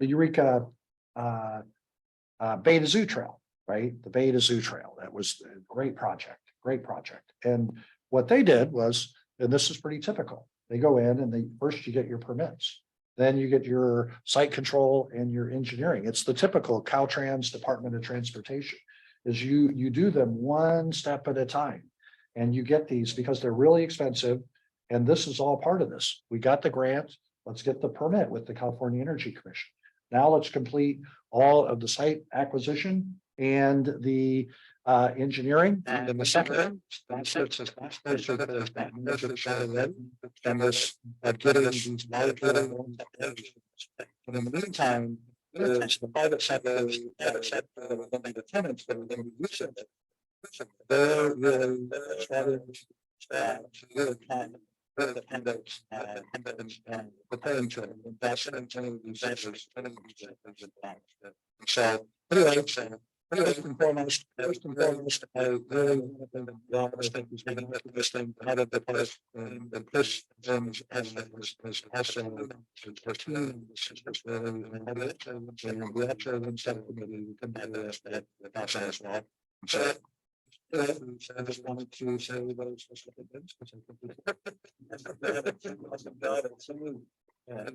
Eureka Bay to Zoo Trail, right? The Bay to Zoo Trail. That was a great project. And what they did was, and this is pretty typical, they go in and first you get your permits. Then you get your site control and your engineering. It's the typical Caltrans Department of Transportation, is you do them one step at a time. And you get these because they're really expensive. And this is all part of this. We got the grant. Let's get the permit with the California Energy Commission. Now let's complete all of the site acquisition and the Engineering. And in the second, and this, getting these larger. And in the meantime, it's the private sector, the tenants that are going to be using it. They're really starting to really kind of independence and preparing to invest into these sectors. So, anyway, first and foremost, I really want to thank the office that was making this thing out of the place and Chris as also the team. And we actually have some committee we can do that as well. So I just wanted to say those specific things.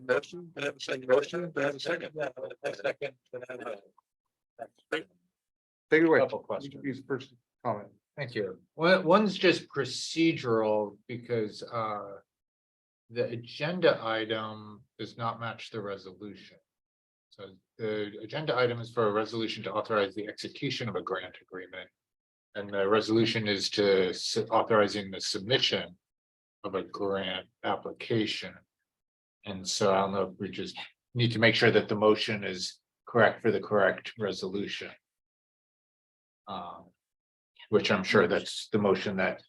Motion, I have a second motion, I have a second. Take it away. Couple questions. Use first comment. Thank you. One's just procedural because the agenda item does not match the resolution. So the agenda item is for a resolution to authorize the execution of a grant agreement. And the resolution is to authorizing the submission of a grant application. And so I don't know if we just need to make sure that the motion is correct for the correct resolution. Which I'm sure that's the motion that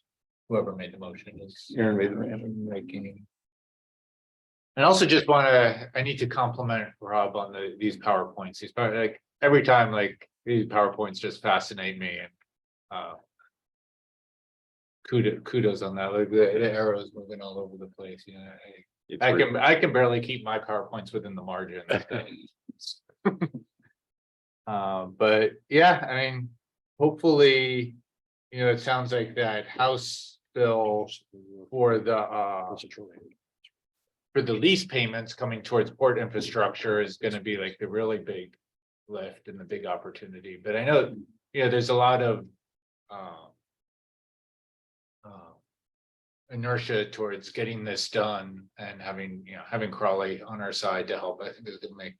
whoever made the motion is. Aaron made the Making. And also just I need to compliment Rob on these PowerPoints. He's probably like, every time, like, these PowerPoints just fascinate me and kudos on that, like the arrows moving all over the place, you know. I can barely keep my PowerPoints within the margin. But yeah, I mean, hopefully, you know, it sounds like that House bill for the lease payments coming towards port infrastructure is going to be like the really big lift and the big opportunity. But I know, you know, there's a lot of inertia towards getting this done and having Crawley on our side to help. I think is going to make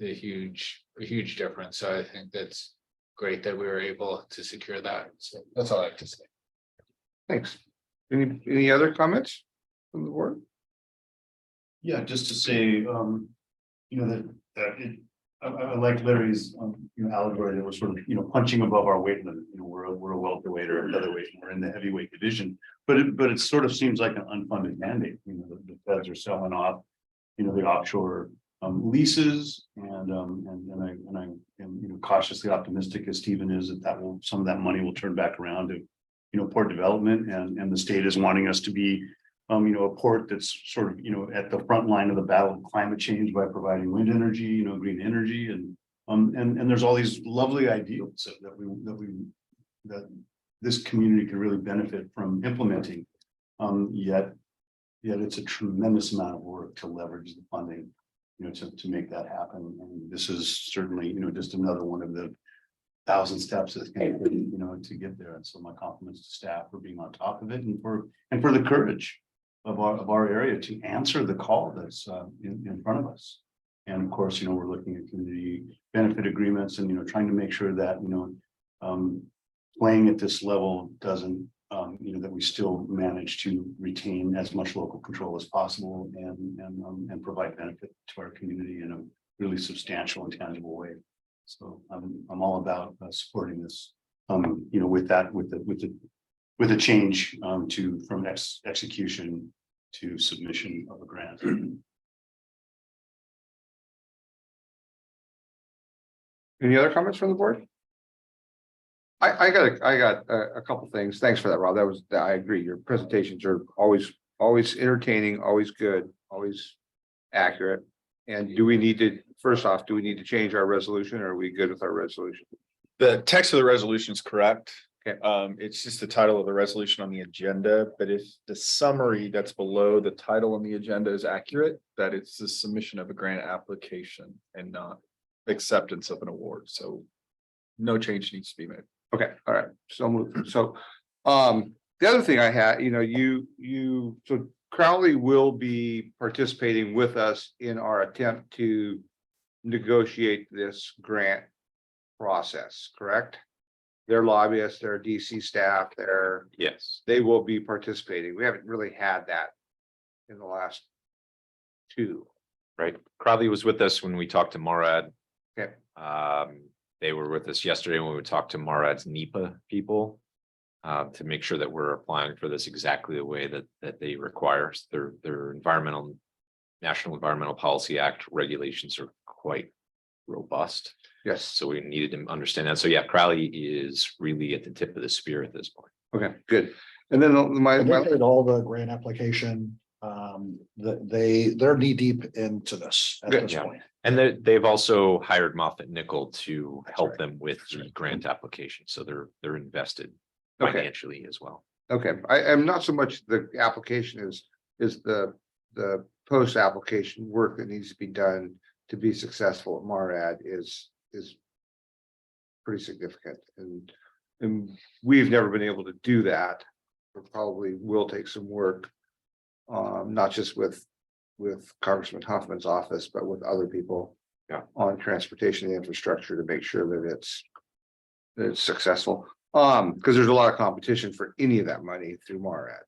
a huge difference. So I think that's great that we were able to secure that. So that's all I have to say. Thanks. Any other comments from the board? Yeah, just to say, you know, I like Larry's, allegory that we're sort of, punching above our weight limit. You know, we're a welterweight or a featherweight, and we're in the heavyweight division. But it sort of seems like an unfunded mandate. You know, the feds are selling off, the offshore leases, and I am cautiously optimistic as Stephen is that some of that money will turn back around to port development, and the state is wanting us to be a port that's sort of at the front line of the battle of climate change by providing wind energy, green energy, and there's all these lovely ideals that this community could really benefit from implementing, yet it's a tremendous amount of work to leverage the funding to make that happen. And this is certainly just another one of the 1,000 steps that's going to to get there. And so my compliments to staff for being on top of it, and for the courage of our area to answer the call that's in front of us. And of course, we're looking at community benefit agreements and trying to make sure that playing at this level doesn't that we still manage to retain as much local control as possible and provide benefit to our community in a really substantial and tangible way. So I'm all about supporting this. With the change from execution to submission of a grant. Any other comments from the board? I got a couple things. Thanks for that, Rob. I agree. Your presentations are always entertaining, always good, always accurate. And first off, do we need to change our resolution, or are we good with our resolution? The text of the resolution is correct. Okay. It's just the title of the resolution on the agenda, but if the summary that's below the title on the agenda is accurate, that it's the submission of a grant application and not acceptance of an award. So no change needs to be made. Okay, all right. So the other thing I had, so Crowley will be participating with us in our attempt to negotiate this grant process, correct? their lobbyists, their DC staff, Yes. they will be participating. We haven't really had that in the last two. Right. Crowley was with us when we talked to Marad. Okay. They were with us yesterday when we talked to Marad's NEPA people. To make sure that we're applying for this exactly the way that they require. Their National Environmental Policy Act regulations are quite robust. Yes. So we needed to understand that. So yeah, Crowley is really at the tip of the spear at this point. Okay, good. And then my, They did all the grant application, they're knee deep into this at Good, this yeah. point. And they've also hired Moffett Nickel to help them with the grant application. So they're invested Okay. financially as well. okay, I am not so much the application is the post-application work that needs to be done to be successful at Marad is pretty significant, and we've never been able to do that. It probably will take some work, not just with Congressman Huffman's office, but with other people. Yeah. On transportation and infrastructure to make sure that it's successful. Because there's a lot of competition for any of that money through Marad.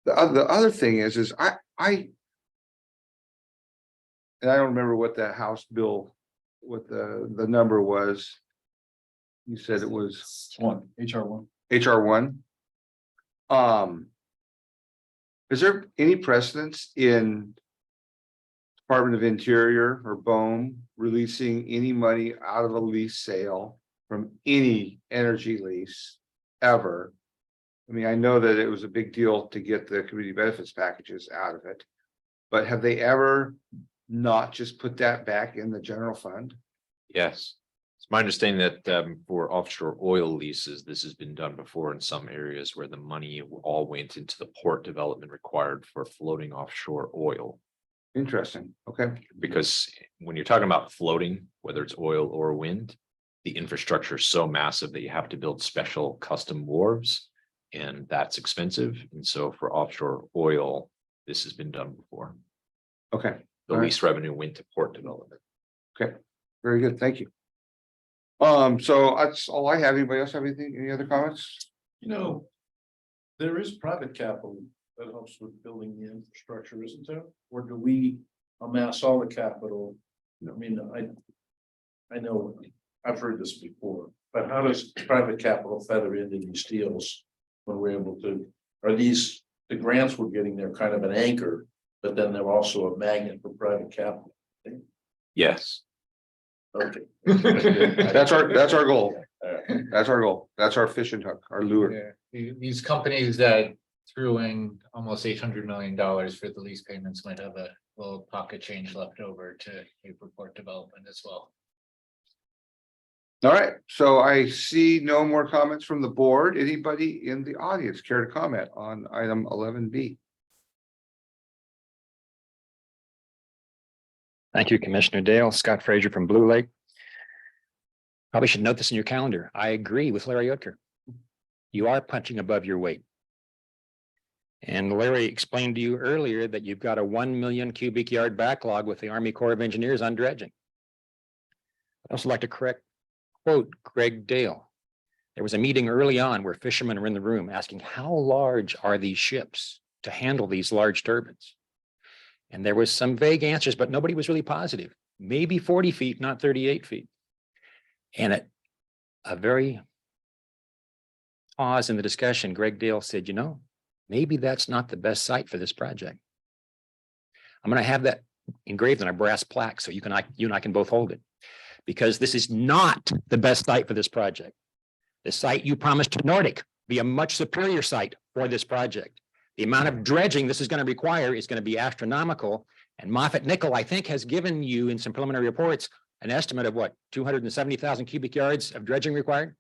The other thing is I and I don't remember what the House bill, what the number was. You said it was HR one. HR one. Is there any precedence in Department of Interior or BOEM releasing any money out of a lease sale from any energy lease ever? I mean, I know that it was a big deal to get the community benefits packages out of it, but have they ever not just put that back in the general fund? Yes. It's my understanding that for offshore oil leases, this has been done before in some areas where the money all went into the port development required for floating offshore oil. Interesting. Okay. Because when you're talking about floating, whether it's oil or wind, the infrastructure is so massive that you have to build special custom wharves, and that's expensive. And so for offshore oil, this has been done before. Okay. The All right. lease revenue went to port development. Very good. Thank you. So that's all I have. Anybody else have anything? Any other comments? There is private capital that helps with building the infrastructure, isn't there? Or do we amass all the capital? I mean, I know, I've heard this before, but how does private capital feather into these deals? When we're able to, are these, the grants we're getting, they're kind of an anchor, but then they're also a magnet for private capital? Yes. Okay. That's our goal. That's our goal. That's our fishing hook, our lure. Yeah, these companies that threw in almost $800 million for the lease payments might have a little pocket change left over to pay for port development as well. All right, so I see no more comments from the board. Anybody in the audience care to comment on item 11B? Thank you, Commissioner Dale. Scott Frazier from Blue Lake. Probably should note this in your calendar. I agree with Larry Utker. You are punching above your weight. And Larry explained to you earlier that you've got a 1 million cubic yard backlog with the Army Corps of Engineers on dredging. I'd also like to quote Greg Dale. There was a meeting early on where fishermen were in the room asking, how large are these ships to handle these large turbines? And there was some vague answers, but nobody was really positive. Maybe 40 feet, not 38 feet. And at a very pause in the discussion, Greg Dale said, maybe that's not the best site for this project. I'm going to have that engraved on a brass plaque so you and I can both hold it, because this is not the best site for this project. The site you promised to Nordic be a much superior site for this project. The amount of dredging this is going to require is going to be astronomical. And Moffett Nickel, I think, has given you in some preliminary reports an estimate of what, 270,000 cubic yards of dredging required?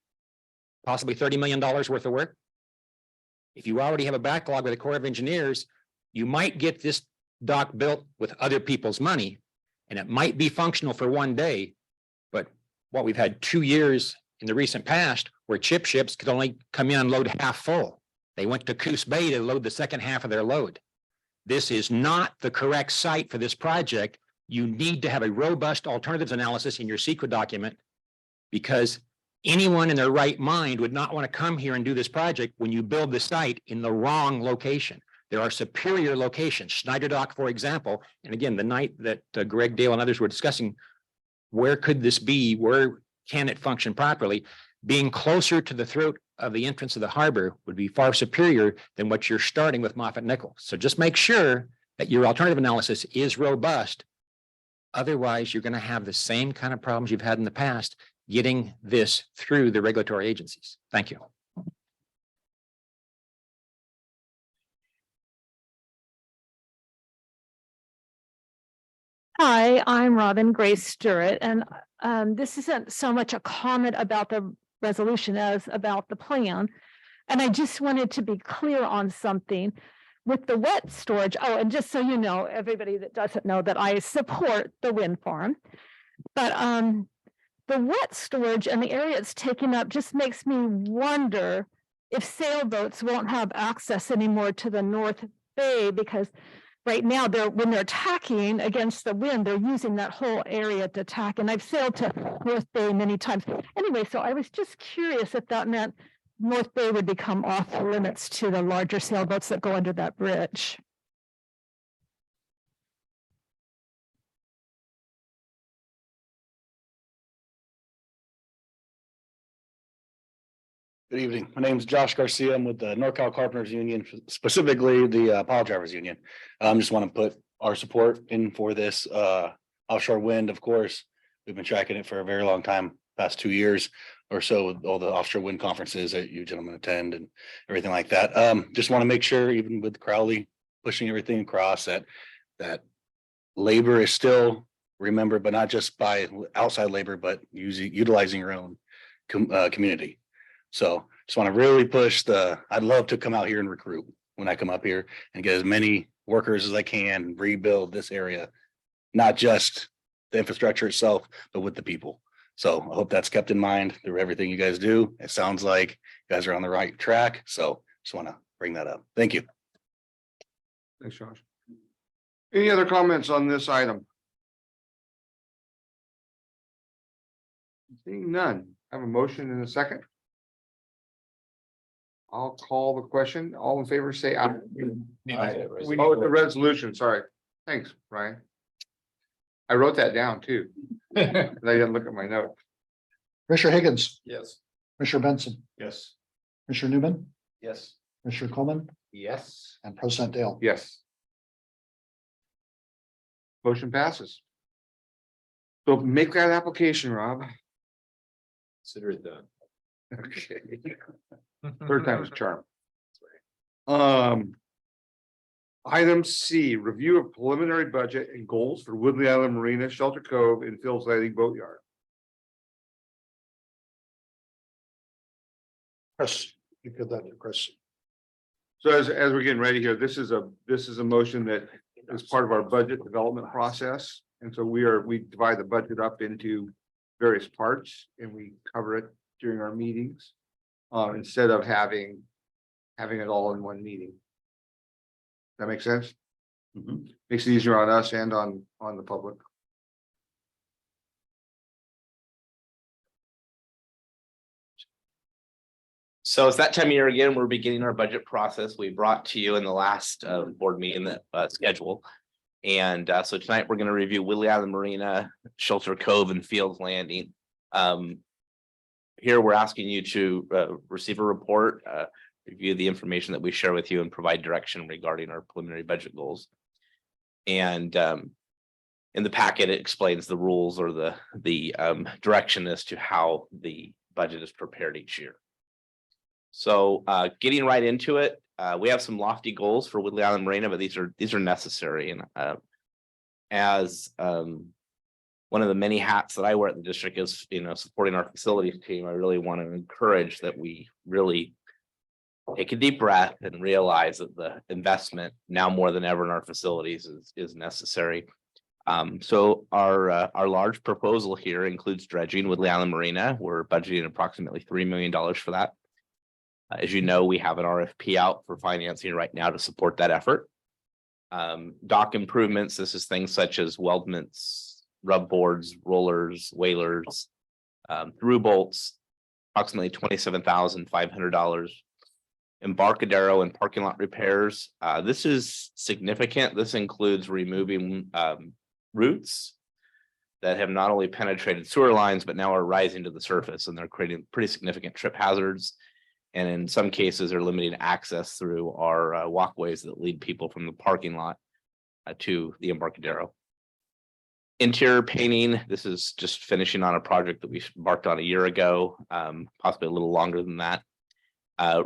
Possibly $30 million worth of work. If you already have a backlog with the Corps of Engineers, you might get this dock built with other people's money, and it might be functional for one day. But what we've had 2 years in the recent past where chip ships could only come in and load half full. They went to Coos Bay to load the second half of their load. This is not the correct site for this project. You need to have a robust alternatives analysis in your secret document, because anyone in their right mind would not want to come here and do this project when you build the site in the wrong location. There are superior locations, Schneider Dock, for example. And again, the night that Greg Dale and others were discussing, where could this be? Where can it function properly? Being closer to the throat of the entrance of the harbor would be far superior than what you're starting with Moffett Nickel. So just make sure that your alternative analysis is robust. Otherwise, you're going to have the same kind of problems you've had in the past getting this through the regulatory agencies. Thank you. Hi, I'm Robin Grace Sturrett, and this isn't so much a comment about the resolution as about the plan. And I just wanted to be clear on something with the wet storage. Oh, and just so you know, everybody that doesn't know that I support the wind farm. But the wet storage and the area it's taking up just makes me wonder if sailboats won't have access anymore to the North Bay, because right now, when they're tacking against the wind, they're using that whole area to tack. And I've sailed to North Bay many times. Anyway, so I was just curious if that meant North Bay would become off limits to the larger sailboats that go under that bridge. Good evening. My name is Josh Garcia. I'm with the NorCal Carpenters Union, specifically the Pile Drivers Union. Just want to put our support in for this offshore wind, of course. We've been tracking it for a very long time, past 2 years or so, with all the offshore wind conferences that you gentlemen attend and everything like that. Just want to make sure, even with Crowley pushing everything across, that labor is still remembered, but not just by outside labor, but utilizing your own community. So just want to really push I'd love to come out here and recruit when I come up here and get as many workers as I can and rebuild this area, not just the infrastructure itself, but with the people. So I hope that's kept in mind through everything you guys do. It sounds like you guys are on the right track. So just want to bring that up. Thank you. Thanks, Josh. Any other comments on this item? Seeing none, I have a motion in a second. I'll call the question. All in favor, say aye. Oh, it's a resolution, sorry. Thanks, Ryan. I wrote that down too. I didn't look at my note. Commissioner Higgins, Yes. Commissioner Benson, Yes. Commissioner Newman, Yes. Commissioner Coleman, Yes. and President Dale. Yes. Motion passes. So make that application, Rob. Consider it done. Okay. Third time is a charm. Item C, review of preliminary budget and goals for Woodley Island Marina, Shelter Cove, and Phil's Landing Boatyard. Chris, you give that to Chris. So as we're getting ready here, this is a motion that is part of our budget development process. And so we divide the budget up into various parts and we cover it during our meetings. Instead of having it all in one meeting. That makes sense? Makes it easier on us and on the public. So it's that time of year again, we're beginning our budget process. We brought to you in the last board meeting that schedule. And so tonight we're going to review Woodley Island Marina, Shelter Cove, and Fields Landing. Here, we're asking you to receive a report, review the information that we share with you, and provide direction regarding our preliminary budget goals. And in the packet, it explains the rules or the direction as to how the budget is prepared each year. So getting right into it, we have some lofty goals for Woodley Island Marina, but these are necessary. And as one of the many hats that I wear at the district is, supporting our facilities team. I really want to encourage that we really take a deep breath and realize that the investment now more than ever in our facilities is necessary. So our large proposal here includes dredging Woodley Island Marina. We're budgeting approximately $3 million for that. As you know, we have an RFP out for financing right now to support that effort. Dock improvements, this is things such as weldments, rub boards, rollers, whalers, through bolts, approximately $27,500. Embarcadero and parking lot repairs. This is significant. This includes removing roots that have not only penetrated sewer lines, but now are rising to the surface, and they're creating pretty significant trip hazards. And in some cases are limiting access through our walkways that lead people from the parking lot to the Embarcadero. Interior painting, this is just finishing on a project that we embarked on a year ago, possibly a little longer than that.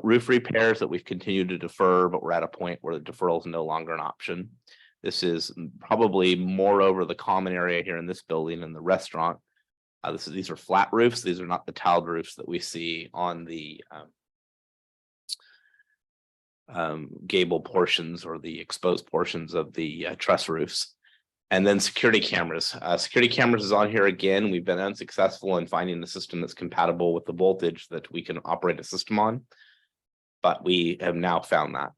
Roof repairs that we've continued to defer, but we're at a point where the deferral is no longer an option. This is probably more over the common area here in this building and the restaurant. These are flat roofs. These are not the tiled roofs that we see on the gable portions or the exposed portions of the truss roofs. And then security cameras. Security cameras is on here again. We've been unsuccessful in finding a system that's compatible with the voltage that we can operate a system on, but we have now found that.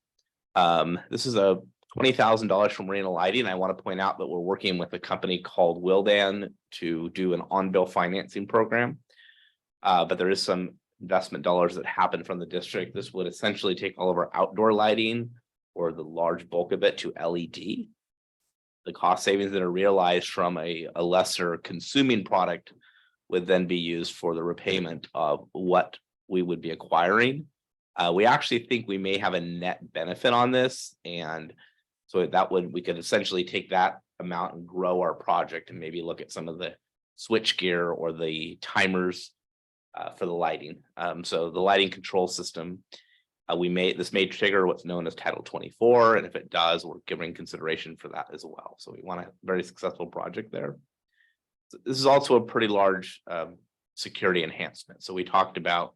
This is a $20,000 from Marina Lighting. I want to point out that we're working with a company called Wildan to do an on-bill financing program. But there is some investment dollars that happen from the district. This would essentially take all of our outdoor lighting, or the large bulk of it, to LED. The cost savings that are realized from a lesser consuming product would then be used for the repayment of what we would be acquiring. We actually think we may have a net benefit on this, and so we could essentially take that amount and grow our project and maybe look at some of the switch gear or the timers for the lighting. So the lighting control system, this may trigger what's known as Title 24, and if it does, we're giving consideration for that as well. So we want a very successful project there. So this is also a pretty large security enhancement. So we talked about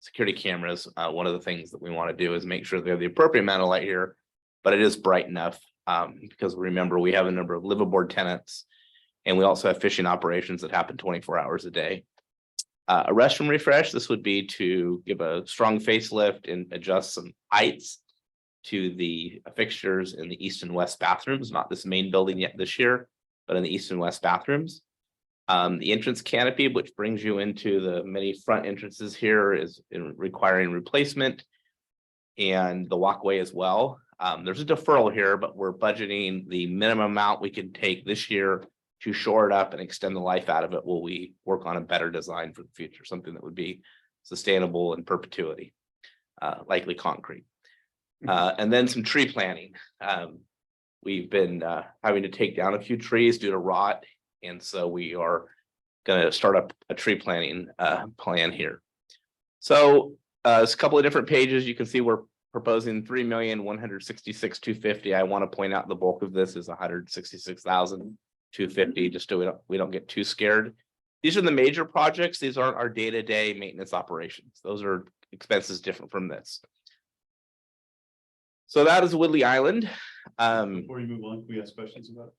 security cameras. One of the things that we want to do is make sure they have the appropriate amount of light here, but it is bright enough, because remember, we have a number of liveaboard tenants, and we also have fishing operations that happen 24 hours a day. A restroom refresh, this would be to give a strong facelift and adjust some heights to the fixtures in the east and west bathrooms, not this main building yet this year, but in the east and west bathrooms. The entrance canopy, which brings you into the many front entrances here, is requiring replacement, and the walkway as well. There's a deferral here, but we're budgeting the minimum amount we can take this year to shore it up and extend the life out of it while we work on a better design for the future, something that would be sustainable in perpetuity, likely concrete. And then some tree planting. We've been having to take down a few trees due to rot, and so we are going to start up a tree planting plan here. So it's a couple of different pages. You can see we're proposing $3,166,250. I want to point out the bulk of this is $166,250, just so we don't get too scared. These are the major projects. These aren't our day-to-day maintenance operations. Those are expenses different from this. So that is Woodley Island. Before you move on, can we ask questions about it?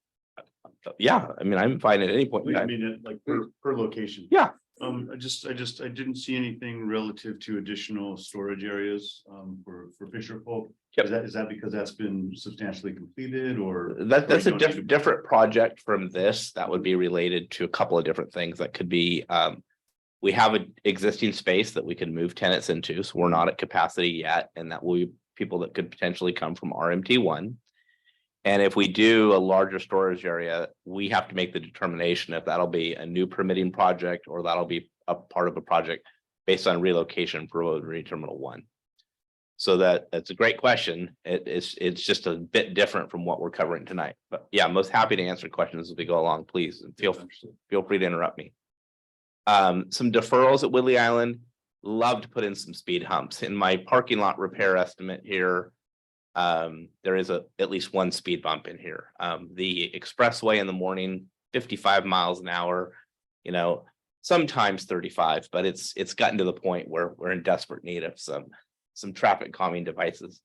Yeah, I mean, I'm fine at any point. I mean, like per location. Yeah. I didn't see anything relative to additional storage areas for Fisher Folk. Yep. Is that because that's been substantially completed, or? That's a different project from this. That would be related to a couple of different things. That could be, we have an existing space that we can move tenants into, so we're not at capacity yet, and that will be people that could potentially come from RMT1. And if we do a larger storage area, we have to make the determination if that'll be a new permitting project or that'll be a part of a project based on relocation for Rotary Terminal 1. So that's a great question. It's just a bit different from what we're covering tonight. But yeah, I'm most happy to answer questions as we go along, please. And feel free to interrupt me. Some deferrals at Woodley Island. Love to put in some speed humps. In my parking lot repair estimate here, there is at least one speed bump in here. The expressway in the morning, 55 miles an hour, sometimes 35, but it's gotten to the point where we're in desperate need of some traffic calming devices.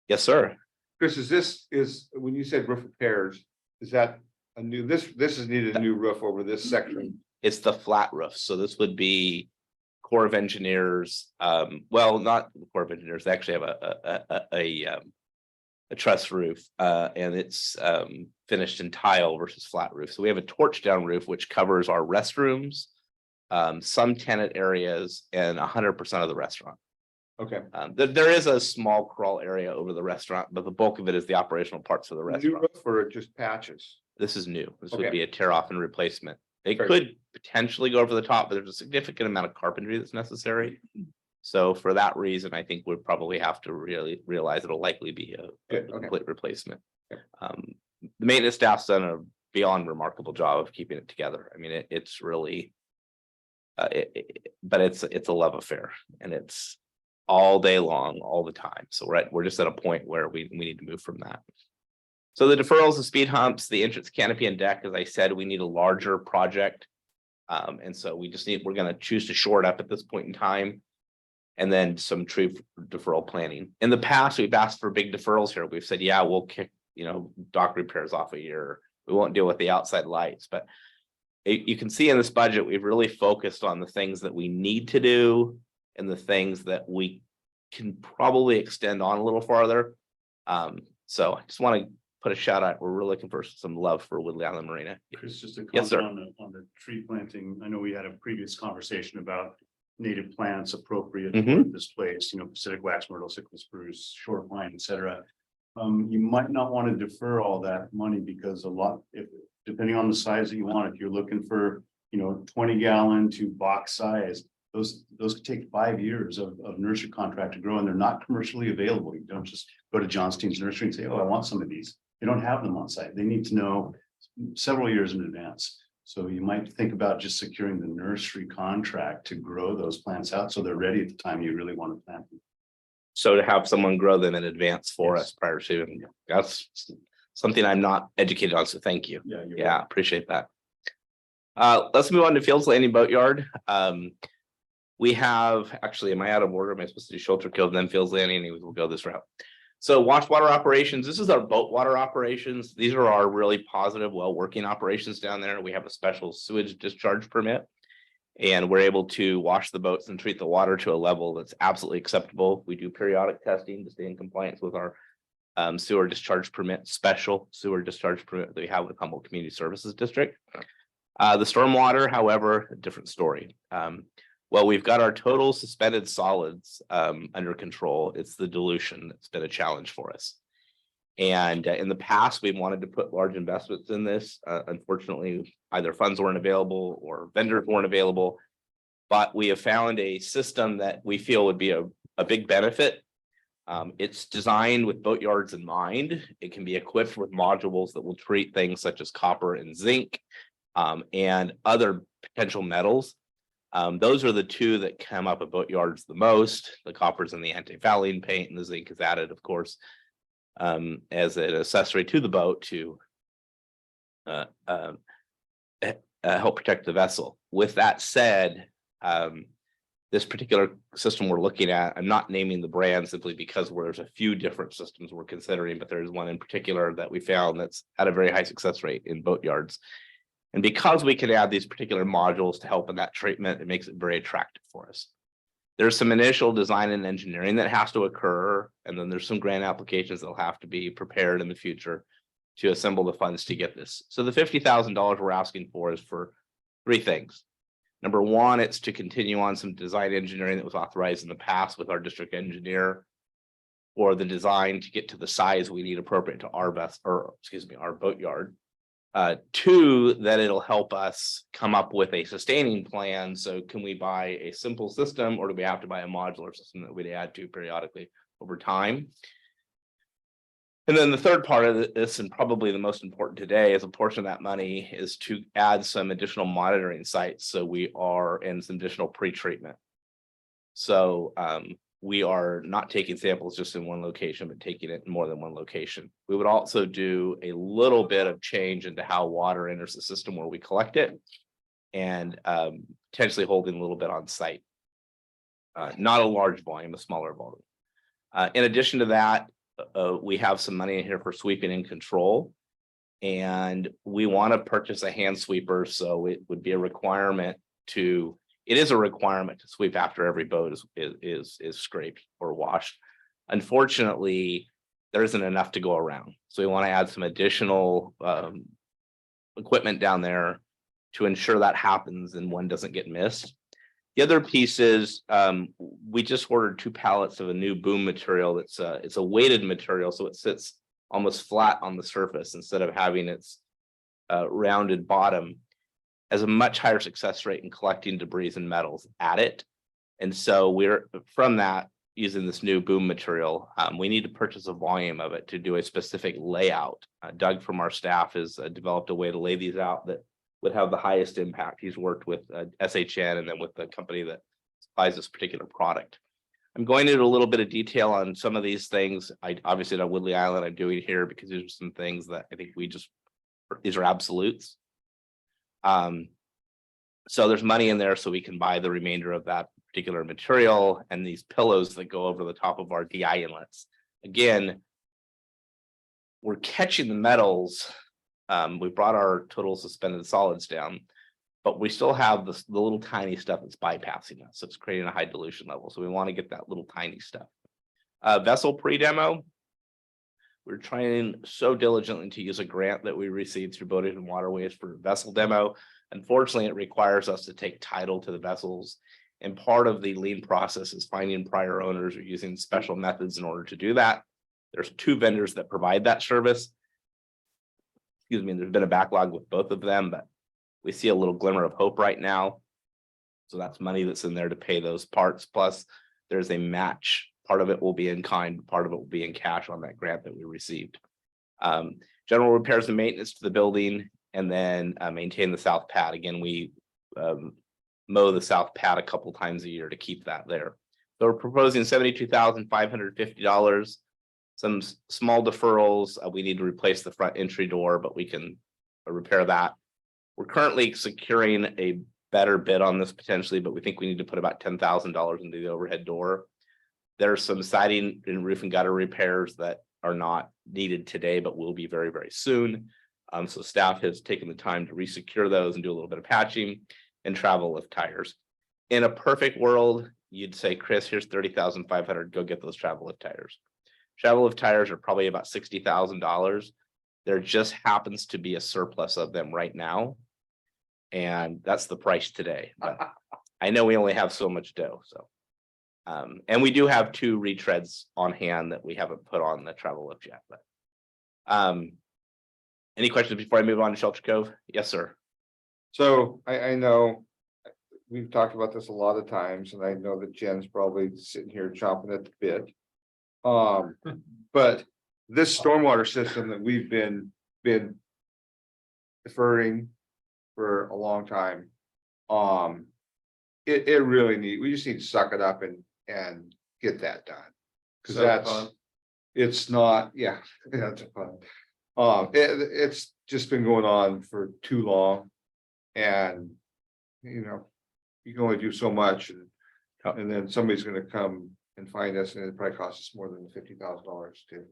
Yes, sir. Chris, is when you said roof repairs, is that a new, this is needed a new roof over this section? It's the flat roof. So this would be Corps of Engineers. Well, not the Corps of Engineers. They actually have a truss roof, and it's finished in tile versus flat roof. So we have a torch down roof, which covers our restrooms, some tenant areas, and 100% of the restaurant. Okay. There is a small crawl area over the restaurant, but the bulk of it is the operational parts of the New restaurant. roof or just patches? This is new. This Okay. would be a tear off and replacement. They Fair. could potentially go over the top, but there's a significant amount of carpentry that's necessary. So for that reason, I think we'll probably have to really realize it'll likely be a Good, okay. complete replacement. Okay. The maintenance staff's done a beyond remarkable job of keeping it together. I mean, it's really. But it's a love affair, and it's all day long, all the time. So we're just at a point where we need to move from that. So the deferrals, the speed humps, the entrance canopy and deck, as I said, we need a larger project. And so we're gonna choose to shore it up at this point in time. And then some tree deferral planning. In the past, we've asked for big deferrals here. We've said, yeah, we'll kick, dock repairs off a year. We won't deal with the outside lights, but you can see in this budget, we've really focused on the things that we need to do and the things that we can probably extend on a little farther. So I just want to put a shout out. We're really looking for some love for Woodley Island Marina. Chris, just a Yes, comment sir. on the tree planting. I know we had a previous conversation about native plants appropriate Mhm. for this place, Pacific wax myrtle, sickle spruce, short pine, et cetera. You might not want to defer all that money because depending on the size that you want, if you're looking for, 20-gallon to box size, those could take 5 years of nursery contract to grow, and they're not commercially available. You don't just go to Johnstein's nursery and say, oh, I want some of these. They don't have them on site. They need to know several years in advance. So you might think about just securing the nursery contract to grow those plants out so they're ready at the time you really want to plant them. So to have someone grow them in advance for Yes. us prior to, and that's something I'm not educated on. So thank you. Yeah. You're Yeah, appreciate that. Let's move on to Fields Landing Boatyard. We have, actually, am I out of order? Am I supposed to do Shoulder Kill and then Fields Landing? We'll go this route. So wash water operations, this is our boat water operations. These are our really positive, well-working operations down there. We have a special sewage discharge permit. And we're able to wash the boats and treat the water to a level that's absolutely acceptable. We do periodic testing to stay in compliance with our sewer discharge permit, special sewer discharge permit that we have with Humboldt Community Services District. The stormwater, however, a different story. Well, we've got our total suspended solids under control. It's the dilution that's been a challenge for us. And in the past, we wanted to put large investments in this. Unfortunately, either funds weren't available or vendors weren't available. But we have found a system that we feel would be a big benefit. It's designed with boatyards in mind. It can be equipped with modules that will treat things such as copper and zinc and other potential metals. Those are the two that come up at boatyards the most. The copper's in the anti-fouling paint, and the zinc is added, of course, as an accessory to the boat to help protect the vessel. With that said, this particular system we're looking at, I'm not naming the brand simply because there's a few different systems we're considering, but there's one in particular that we found that's had a very high success rate in boatyards. And because we can add these particular modules to help in that treatment, it makes it very attractive for us. There's some initial design and engineering that has to occur, and then there's some grant applications that'll have to be prepared in the future to assemble the funds to get this. So the $50,000 we're asking for is for 3 things. Number one, it's to continue on some design engineering that was authorized in the past with our district engineer, or the design to get to the size we need appropriate to our our boatyard. 2, that it'll help us come up with a sustaining plan. So can we buy a simple system, or do we have to buy a modular system that we'd add to periodically over time? And then the third part of this, and probably the most important today, is a portion of that money is to add some additional monitoring sites. So we are in some additional pre-treatment. So we are not taking samples just in one location, but taking it in more than one location. We would also do a little bit of change into how water enters the system where we collect it, and potentially holding a little bit on site. Not a large volume, a smaller volume. In addition to that, we have some money in here for sweeping and control, and we want to purchase a hand sweeper. So it would be a requirement to. It is a requirement to sweep after every boat is scraped or washed. Unfortunately, there isn't enough to go around. So we want to add some additional equipment down there to ensure that happens and one doesn't get missed. The other piece is we just ordered 2 pallets of a new boom material. It's a weighted material, so it sits almost flat on the surface instead of having its rounded bottom. Has a much higher success rate in collecting debris and metals at it. And so we're from that using this new boom material. We need to purchase a volume of it to do a specific layout. Doug from our staff has developed a way to lay these out that would have the highest impact. He's worked with SHN and then with the company that supplies this particular product. I'm going into a little bit of detail on some of these things. I obviously on Woodley Island I'm doing here because these are some things that I think these are absolutes. So there's money in there so we can buy the remainder of that particular material and these pillows that go over the top of our DI inlets. Again, we're catching the metals. We brought our total suspended solids down, but we still have the little tiny stuff that's bypassing us. So it's creating a high dilution level. So we want to get that little tiny stuff. Vessel pre-demo. We're trying so diligently to use a grant that we received through Boating and Waterways for vessel demo. Unfortunately, it requires us to take title to the vessels. And part of the lien process is finding prior owners or using special methods in order to do that. There's 2 vendors that provide that service. Excuse me, there's been a backlog with both of them, but we see a little glimmer of hope right now. So that's money that's in there to pay those parts. Plus, there's a match. Part of it will be in kind, part of it will be in cash on that grant that we received. General repairs and maintenance to the building, and then maintain the south pad. Again, we mow the south pad a couple times a year to keep that there. So we're proposing $72,550. Some small deferrals. We need to replace the front entry door, but we can repair that. We're currently securing a better bid on this potentially, but we think we need to put about $10,000 into the overhead door. There's some siding and roof and gutter repairs that are not needed today, but will be very, very soon. So staff has taken the time to resecure those and do a little bit of patching and travel lift tires. In a perfect world, you'd say, Chris, here's $30,500, go get those travel lift tires. Travel lift tires are probably about $60,000. There just happens to be a surplus of them right now. And that's the price today. But I know we only have so much dough, so. And we do have 2 retreads on hand that we haven't put on the travel lift yet, but. Any questions before I move on to Shelter Cove? Yes, sir. So I know we've talked about this a lot of times, and I know that Jen's probably sitting here chomping at the bit. But this stormwater system that we've been deferring for a long time, it really we just need to suck it up and get that done. Because it's not, yeah, that's fun. It's just been going on for too long. And, you know, you can only do so much, and then somebody's gonna come and find us, and it probably costs us more than $50,000 to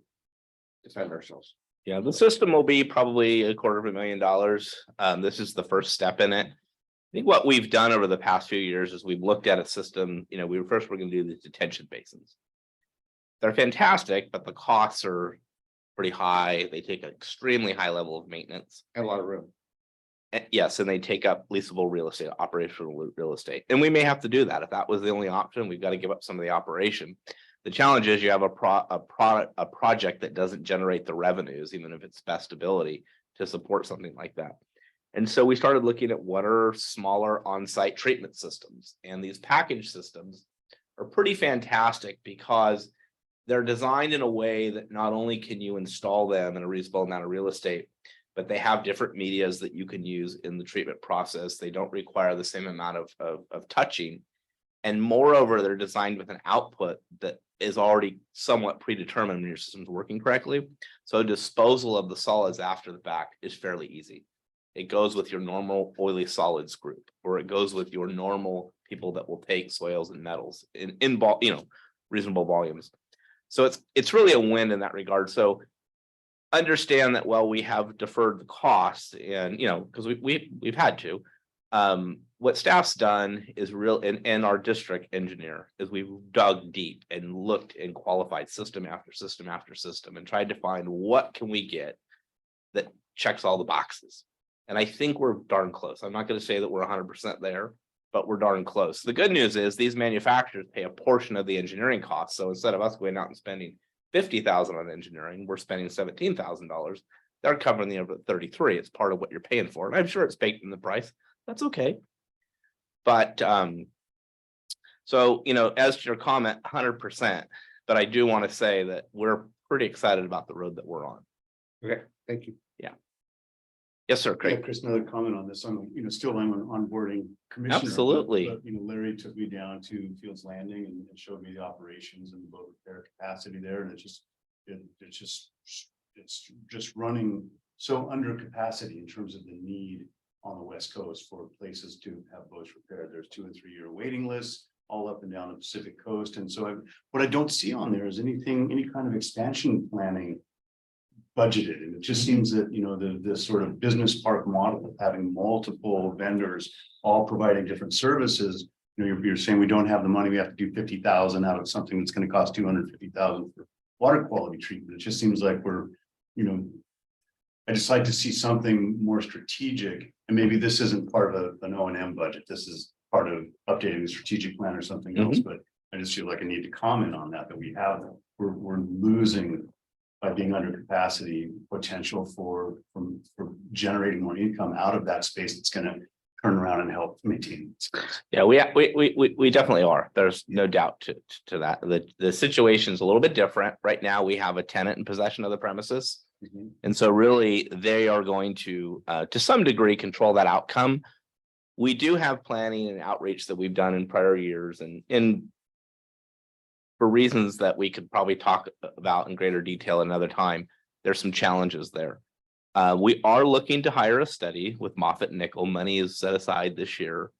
defend ourselves. Yeah, the system will be probably $250,000. This is the first step in it. I think what we've done over the past few years is we've looked at a system, you know, we're going to do the detention basins. They're fantastic, but the costs are pretty high. They take an extremely high level of maintenance. And a lot of room. Yes, and they take up leasable real estate, operational real estate. And we may have to do that. If that was the only option, we've got to give up some of the operation. The challenge is you have a project that doesn't generate the revenues, even if it's best ability to support something like that. And so we started looking at what are smaller on-site treatment systems. And these package systems are pretty fantastic because they're designed in a way that not only can you install them in a reasonable amount of real estate, but they have different medias that you can use in the treatment process. They don't require the same amount of touching. And moreover, they're designed with an output that is already somewhat predetermined when your system's working correctly. So disposal of the solids after the fact is fairly easy. It goes with your normal oily solids group, or it goes with your normal people that will take soils and metals in reasonable volumes. So it's really a win in that regard. So understand that while we have deferred the costs, and because we've had to, what staff's done is and our district engineer is we've dug deep and looked and qualified system after system after system and tried to find what can we get that checks all the boxes. And I think we're darn close. I'm not gonna say that we're 100% there, but we're darn close. The good news is these manufacturers pay a portion of the engineering costs. So instead of us going out and spending 50,000 on engineering, we're spending $17,000. They're covering the other 33. It's part of what you're paying for. And I'm sure it's baked in the price. That's okay. But so, you know, as to your comment, 100%, but I do want to say that we're pretty excited about the road that we're on. Okay, thank you. Yes, sir, Yeah, Craig. Chris, another comment on this. Still I'm an onboarding commissioner. Absolutely. but, Larry took me down to Fields Landing and showed me the operations and the boat repair capacity there. And it's just running so under capacity in terms of the need on the West Coast for places to have boats repaired. There's 2 and 3 year waiting lists all up and down the Pacific coast. And so what I don't see on there is any kind of expansion planning budgeted. And it just seems that, the sort of business park model of having multiple vendors all providing different services. You're saying we don't have the money, we have to do 50,000 out of something that's going to cost 250,000 for water quality treatment. It just seems like I just like to see something more strategic, and maybe this isn't part of an O&M budget. This is part of updating the strategic plan or something else, but I just feel like I need to comment on that we're losing by being under capacity potential for generating more income out of that space that's going to turn around and help maintain. Yeah, we definitely are. There's no doubt to that. The situation is a little bit different. Right now, we have a tenant in possession of the premises. And so really, they are going to some degree, control that outcome. We do have planning and outreach that we've done in prior years, and for reasons that we could probably talk about in greater detail another time, there's some challenges there. We are looking to hire a study with Moffitt Nickel. Money is set aside this year,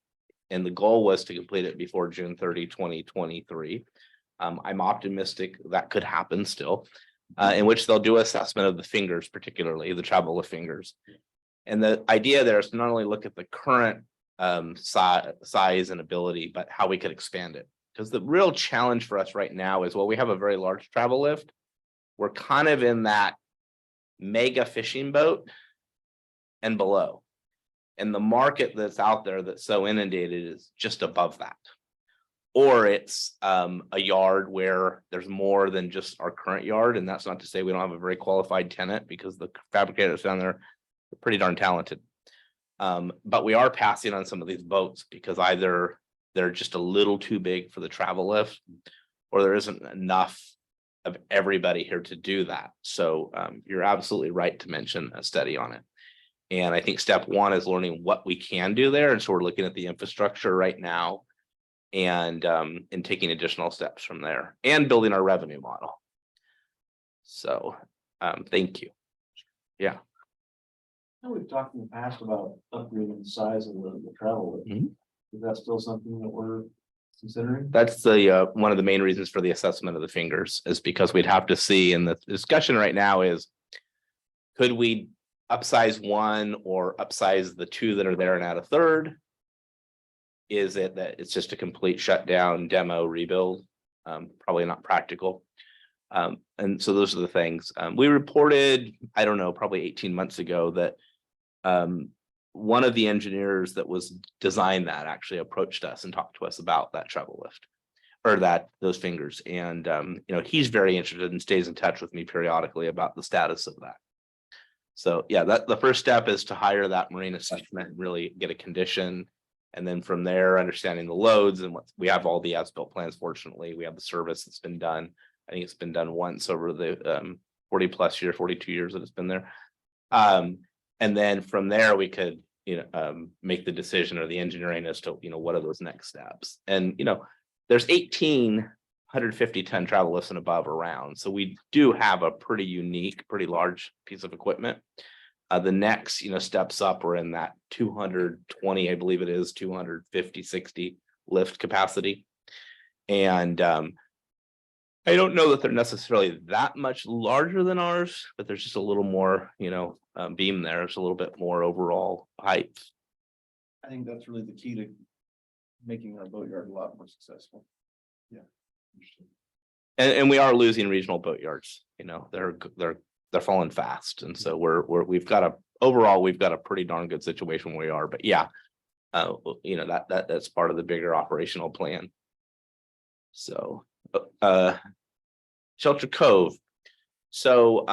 and the goal was to complete it before June 30, 2023. I'm optimistic that could happen still, in which they'll do assessment of the fingers, particularly the travel of fingers. And the idea there is to not only look at the current size and ability, but how we could expand it. Because the real challenge for us right now is, well, we have a very large travel lift. We're kind of in that mega fishing boat and below. And the market that's out there that's so inundated is just above that. Or it's a yard where there's more than just our current yard. And that's not to say we don't have a very qualified tenant, because the fabricators down there are pretty darn talented. But we are passing on some of these boats because either they're just a little too big for the travel lift, or there isn't enough of everybody here to do that. So you're absolutely right to mention a study on it. And I think step one is learning what we can do there. And so we're looking at the infrastructure right now and taking additional steps from there and building our revenue model. So thank you. Yeah. We've talked in the past about upgrading the size of the travel. Is that still something that we're considering? That's the one of the main reasons for the assessment of the fingers, is because we'd have to see, and the discussion right now is, could we upsize one or upsize the two that are there and add a third? Is it that it's just a complete shutdown, demo, rebuild? Probably not practical. And so those are the things. We reported, I don't know, probably 18 months ago that one of the engineers that was designed that actually approached us and talked to us about that travel lift, or those fingers. And, he's very interested and stays in touch with me periodically about the status of that. So yeah, the first step is to hire that marine assessment and really get a condition. And then from there, understanding the loads and what we have, all the as-built plans. Fortunately, we have the service that's been done. I think it's been done once over the 42 years that it's been there. And then from there, we could, make the decision, or the engineering as to, what are those next steps. And, there's 1,850-ton travel lifts and above around. So we do have a pretty unique, pretty large piece of equipment. The next, steps up are in that 220, I believe it is 250, 60 lift capacity. And I don't know that they're necessarily that much larger than ours, but there's just a little more, beam there. It's a little bit more overall height. I think that's really the key to making our boatyard a lot more successful. And we are losing regional boat yards. They're they're falling fast. And so we've got a pretty darn good situation where we are, but yeah. That's part of the bigger operational plan. So, Shelter Cove. So,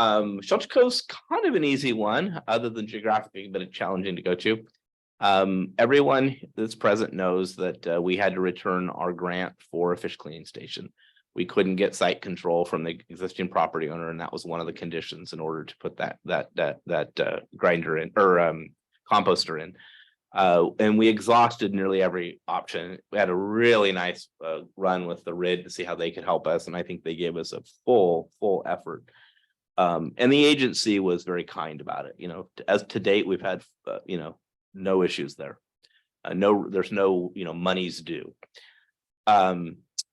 Shelter Cove's kind of an easy one, other than geographically, but it's challenging to go to. Everyone that's present knows that we had to return our grant for a fish cleaning station. We couldn't get site control from the existing property owner, and that was one of the conditions in order to put that grinder in or composter in. And we exhausted nearly every option. We had a really nice run with the RID to see how they could help us, and I think they gave us a full effort. And the agency was very kind about it. As to date, we've had no issues there. There's no monies due.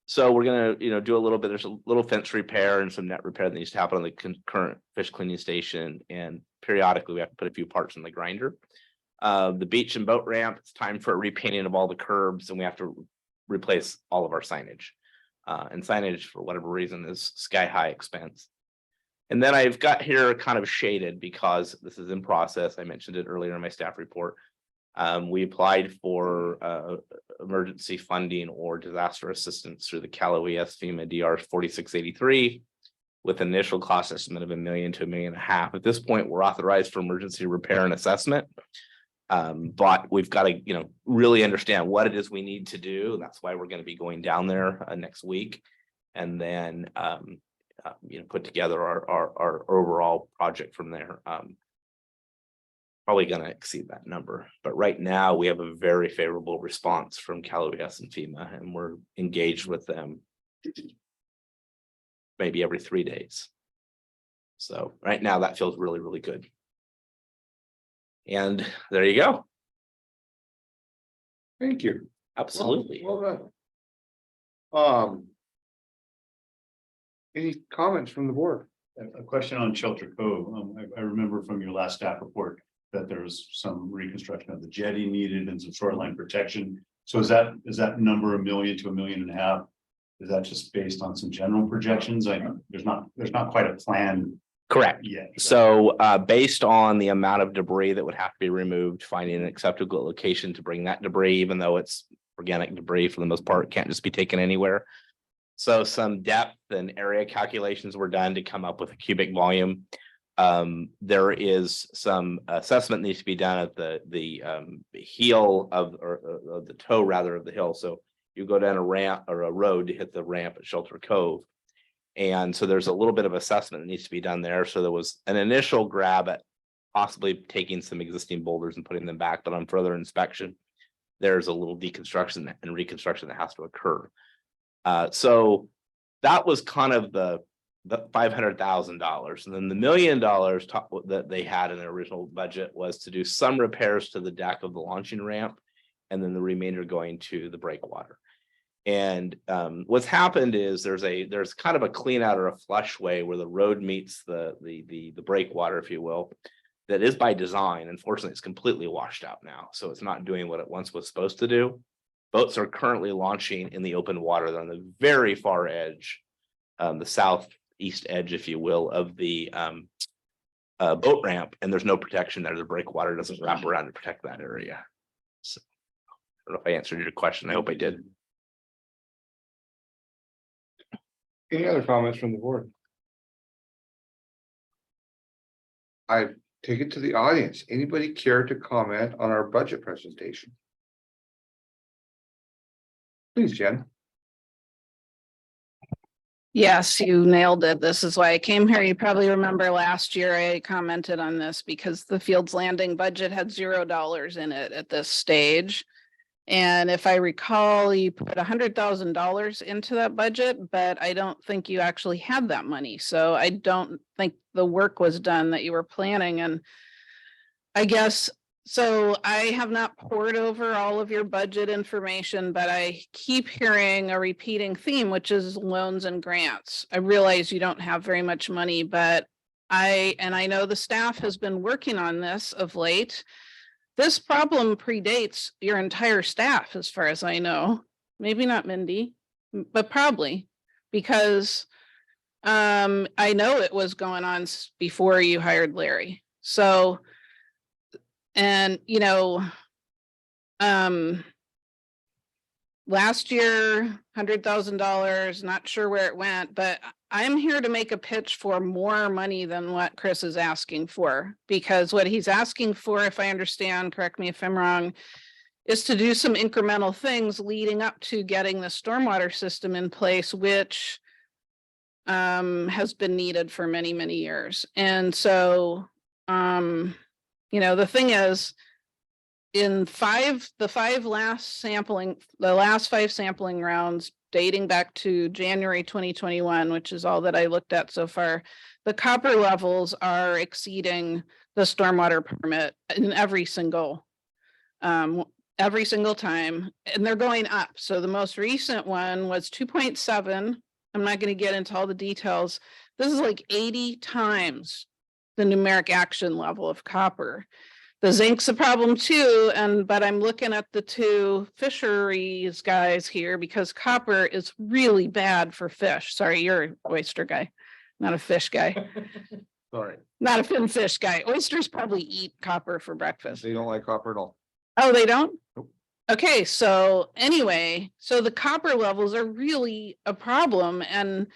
So we're gonna do a little bit. There's a little fence repair and some net repair that needs to happen on the current fish cleaning station, and periodically we have to put a few parts in the grinder. The beach and boat ramp, it's time for a repainting of all the curbs, and we have to replace all of our signage. And signage, for whatever reason, is sky high expense. And then I've got here kind of shaded because this is in process. I mentioned it earlier in my staff report. We applied for emergency funding or disaster assistance through the Cal OES FEMA DR 4683 with an initial cost estimate of $1 million to $1.5 million. At this point, we're authorized for emergency repair and assessment. But we've got to, really understand what it is we need to do. That's why we're going to be going down there next week, and then, put together our overall project from there. Probably going to exceed that number, but right now we have a very favorable response from Cal OES and FEMA, and we're engaged with them maybe every 3 days. So right now that feels really, really good. And there you go. Thank you. Absolutely. Well done. Any comments from the board? A question on Shelter Cove. I remember from your last staff report that there was some reconstruction of the jetty needed and some shoreline protection. So is that number $1 million to $1.5 million? Is that just based on some general projections? I know there's not quite a plan. Correct. Yeah. So based on the amount of debris that would have to be removed, finding an acceptable location to bring that debris, even though it's organic debris for the most part, can't just be taken anywhere. So some depth and area calculations were done to come up with a cubic volume. There is some assessment needs to be done at the heel of or the toe rather of the hill. So you go down a ramp or a road to hit the ramp at Shelter Cove. And so there's a little bit of assessment that needs to be done there. So there was an initial grab at possibly taking some existing boulders and putting them back, but on further inspection, there's a little deconstruction and reconstruction that has to occur. So that was kind of the $500,000. And then the $1 million that they had in their original budget was to do some repairs to the deck of the launching ramp, and then the remainder going to the breakwater. And what's happened is there's kind of a clean out or a flushway where the road meets the breakwater, if you will, that is by design. Unfortunately, it's completely washed out now, so it's not doing what it once was supposed to do. Boats are launching in the open water. They're on the very far edge, the southeast edge, if you will, of the boat ramp, and there's no protection there. The breakwater doesn't wrap around to protect that area. So I don't know if I answered your question. I hope I did. Any other comments from the board? I take it to the audience. Anybody care to comment on our budget presentation? Please, Jen. Yes, you nailed it. This is why I came here. You probably remember last year I commented on this because the Fields Landing budget had $0 in it at this stage. And if I recall, you put $100,000 into that budget, but I don't think you actually had that money. So I don't think the work was done that you were planning. And I guess, so I have not poured over all of your budget information, but I keep hearing a repeating theme, which is loans and grants. I realize you don't have very much money, but I know the staff has been working on this of late. This problem predates your entire staff, as far as I know. Maybe not Mindy, but probably because I know it was going on before you hired Larry. So, and last year, $100,000, not sure where it went, but I'm here to make a pitch for more money than what Chris is asking for. Because what he's asking for, if I understand, correct me if I'm wrong, is to do some incremental things leading up to getting the stormwater system in place, which has been needed for many, many years. And so, the thing is, in the last five sampling rounds dating back to January 2021, which is all that I looked at so far, the copper levels are exceeding the stormwater permit in every single time, and they're going up. So the most recent one was 2.7. I'm not going to get into all the details. This is like 80 times the numeric action level of copper. The zinc's a problem too, but I'm looking at the two fisheries guys here because copper is really bad for fish. Sorry, you're an oyster guy, not a fish guy. Sorry, Not a fin fish guy. Oysters probably eat copper for breakfast. they don't like copper at all. Oh, they don't? Nope. Okay, so anyway, so the copper levels are really a problem, and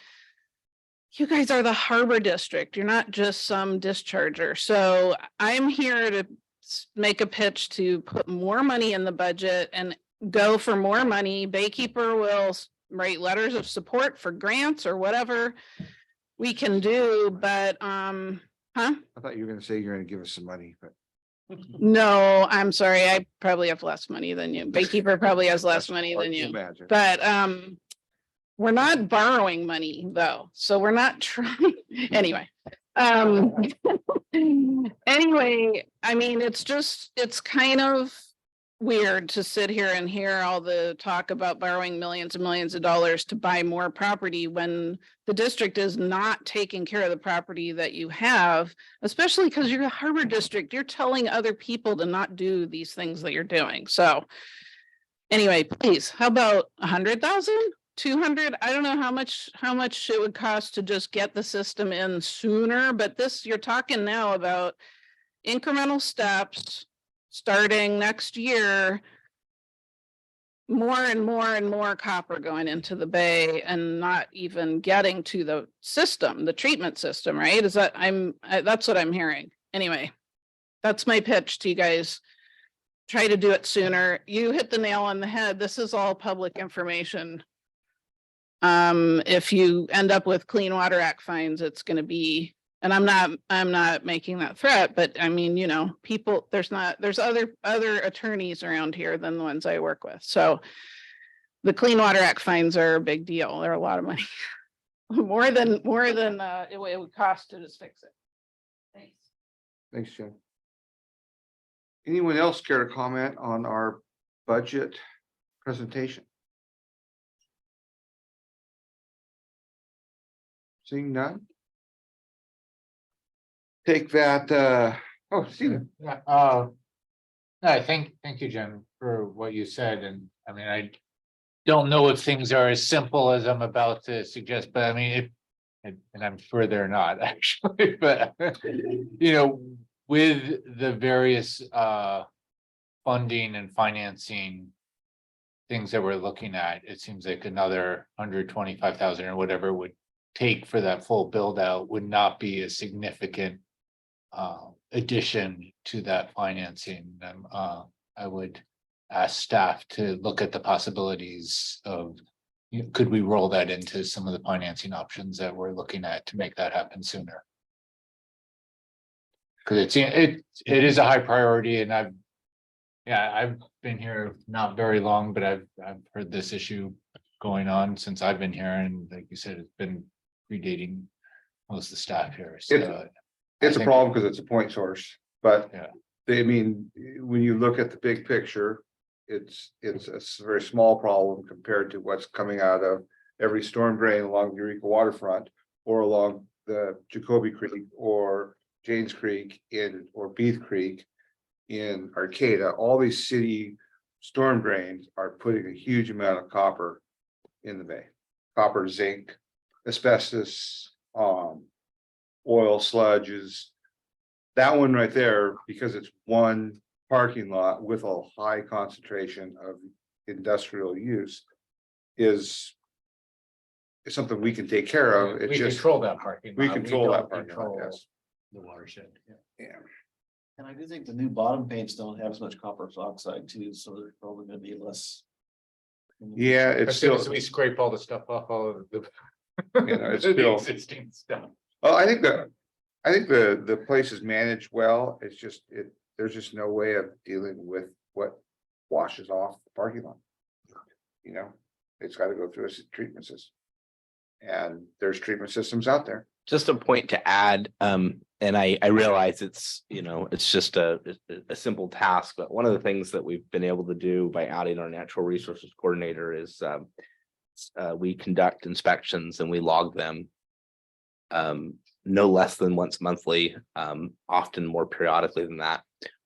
you guys are the harbor district. You're not just some discharger. So I'm here to make a pitch to put more money in the budget and go for more money. Baykeeper will write letters of support for grants or whatever we can do, but I thought you were gonna say you're gonna give us some money, but. no, I'm sorry. I probably have less money than you. Baykeeper probably has less money Hard than to you. imagine. But we're not borrowing money though, so we're not trying anyway. Anyway, I mean, it's kind of weird to sit here and hear all the talk about borrowing millions and millions of dollars to buy more property when the district is not taking care of the property that you have, especially because you're a harbor district. You're telling other people to not do these things that you're doing. So anyway, please, how about 100,000? 200, I don't know how much it would cost to just get the system in sooner, but you're talking now about incremental steps starting next year, more and more and more copper going into the bay and not even getting to the system, the treatment system, right? That's what I'm hearing. Anyway, that's my pitch to you guys. Try to do it sooner. You hit the nail on the head. This is all public information. If you end up with Clean Water Act fines, it's going to be, and I'm not making that threat, but I mean, people, there's other attorneys around here than the ones I work with. So the Clean Water Act fines are a big deal. They're a lot of money, more than it would cost to just fix it. Thanks. Thanks, Jen. Anyone else care to comment on our budget presentation? Seeing none? Take that, Stephen. Yeah, I thank you, Jen, for what you said, and I mean, I don't know if things are as simple as I'm about to suggest, but I mean, and I'm sure they're not actually, but with the various funding and financing things that we're looking at, it seems like another 125,000 or whatever would take for that full build out would not be a significant addition to that financing. I would ask staff to look at the possibilities of, could we roll that into some of the financing options that we're looking at to make that happen sooner? Because it is a high priority, and I've been here not very long, but I've heard this issue going on since I've been here, and like you said, it's been predating most of the staff here. So It's a problem because it's a point source, but yeah, I mean, when you look at the big picture, it's a very small problem compared to what's coming out of every storm drain along the Eureka waterfront or along the Jacoby Creek or Janes Creek or Beath Creek in Arcata. All these city storm drains are putting a huge amount of copper in the bay. Copper, zinc, asbestos, Oil sludges. That one right there, because it's one parking lot with a high concentration of industrial use. Is something we can take care of. It's We just, control that parking. we lot. control that don't parking lot, control yes. The watershed. Yeah. And I do think the new bottom paints don't have as much copper oxide too, so they're probably gonna be less. Yeah, it's As soon still, as we scrape all the stuff off, all of the. it's the still- Existing stuff. oh, I think the place is managed well. It's just, there's just no way of dealing with what washes off the parking lot. You know, it's gotta go through a treatment system. And there's treatment systems out there. Just a point to add, and I realize it's, you know, it's just a simple task, but one of the things that we've been able to do by adding our natural resources coordinator is we conduct inspections and we log them no less than once monthly, often more periodically than that.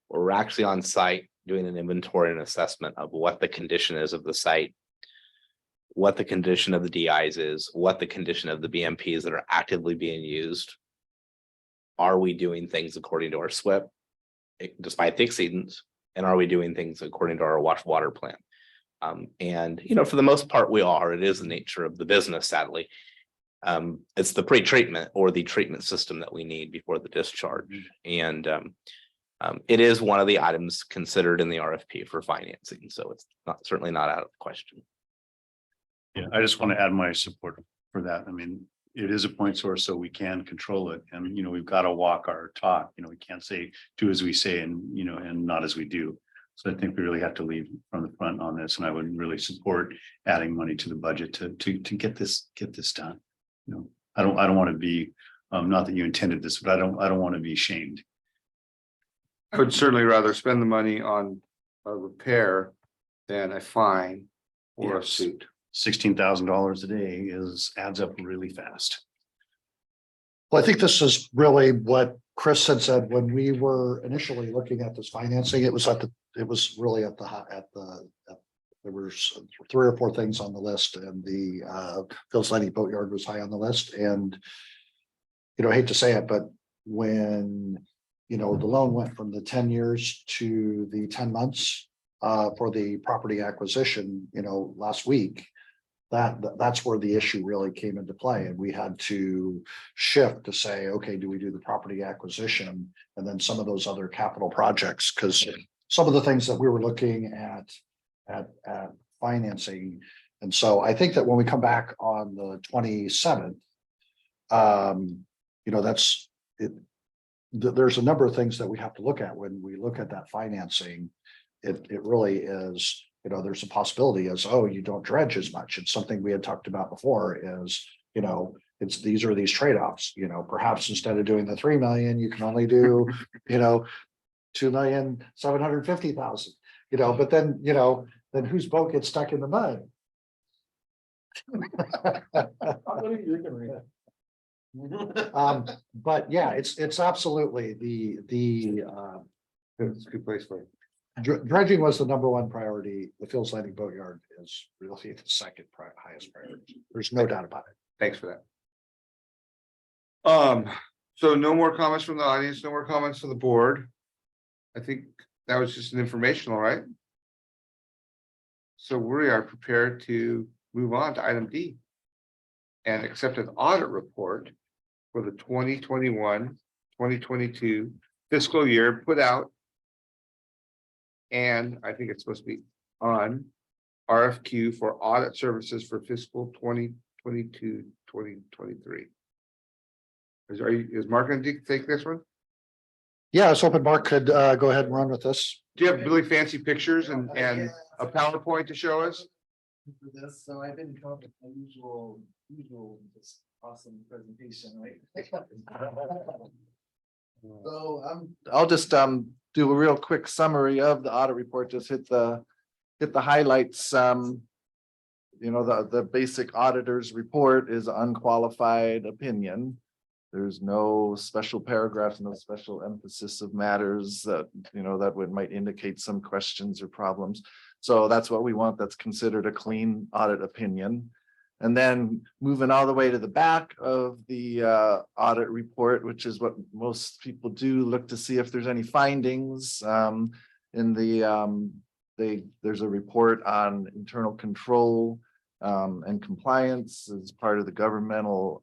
Where we're actually on site doing an inventory and assessment of what the condition is of the site, what the condition of the DIs is, what the condition of the BMPs that are actively being used. Are we doing things according to our SWIP, despite the exceedance? And are we doing things according to our water plan? And, you know, for the most part, we are. It is the nature of the business, sadly. It's the pre-treatment or the treatment system that we need before the discharge. And it is one of the items considered in the RFP for financing. So it's certainly not out of the question. Yeah, I just want to add my support for that. I mean, it is a point source, so we can control it. And, you know, we've got to walk our talk. You know, we can't say, do as we say and, you know, and not as we do. So I think we really have to lead from the front on this. And I would really support adding money to the budget to get this done. You know, I don't want to be, not that you intended this, but I don't want to be shamed. I would certainly rather spend the money on a repair than a fine or a Yes. suit. $16,000 a day adds up really fast. Well, I think this is really what Chris had said when we were initially looking at this financing. It was really at the there was 3 or 4 things on the list, and the Phil's Landing Boatyard was high on the list. And you know, I hate to say it, but when you know the loan went from the 10 years to the 10 months for the property acquisition, you know, last week, that's where the issue really came into play. And we had to shift to say, okay, do we do the property acquisition and then some of those other capital projects? Because some of the things that we were looking at financing. And so I think that when we come back on the 27th, you know, that's it. There's a number of things that we have to look at when we look at that financing. It really is, you know, there's a possibility as, oh, you don't dredge as much. It's something we had talked about before is, you know, these are these trade-offs, you know, perhaps instead of doing the 3 million, you can only do, you know, 2,750,000, you know, but then, you know, then whose boat gets stuck in the mud? But yeah, it's absolutely It's a good place for it. dredging was the #1 priority. The Phil's Landing Boatyard is really the second highest priority. There's no doubt about it. Thanks for that. So no more comments from the audience, no more comments from the board. I think that was just an informational, right? So we are prepared to move on to item D. And accept an audit report for the 2021-2022 fiscal year put out. And I think it's supposed to be on RFQ for audit services for fiscal 2022-2023. Is Mark going to take this one? Yeah, I was hoping Mark could go ahead and run with this. Do you have really fancy pictures and a PowerPoint to show us? For this, so I didn't come up with my usual just awesome presentation, right? So I'll just do a real quick summary of the audit report, just hit the highlights. You know, the basic auditor's report is unqualified opinion. There's no special paragraphs, no special emphasis of matters that, you know, that might indicate some questions or problems. So that's what we want. That's considered a clean audit opinion. And then moving all the way to the back of the audit report, which is what most people do, look to see if there's any findings. In the there's a report on internal control and compliance as part of the governmental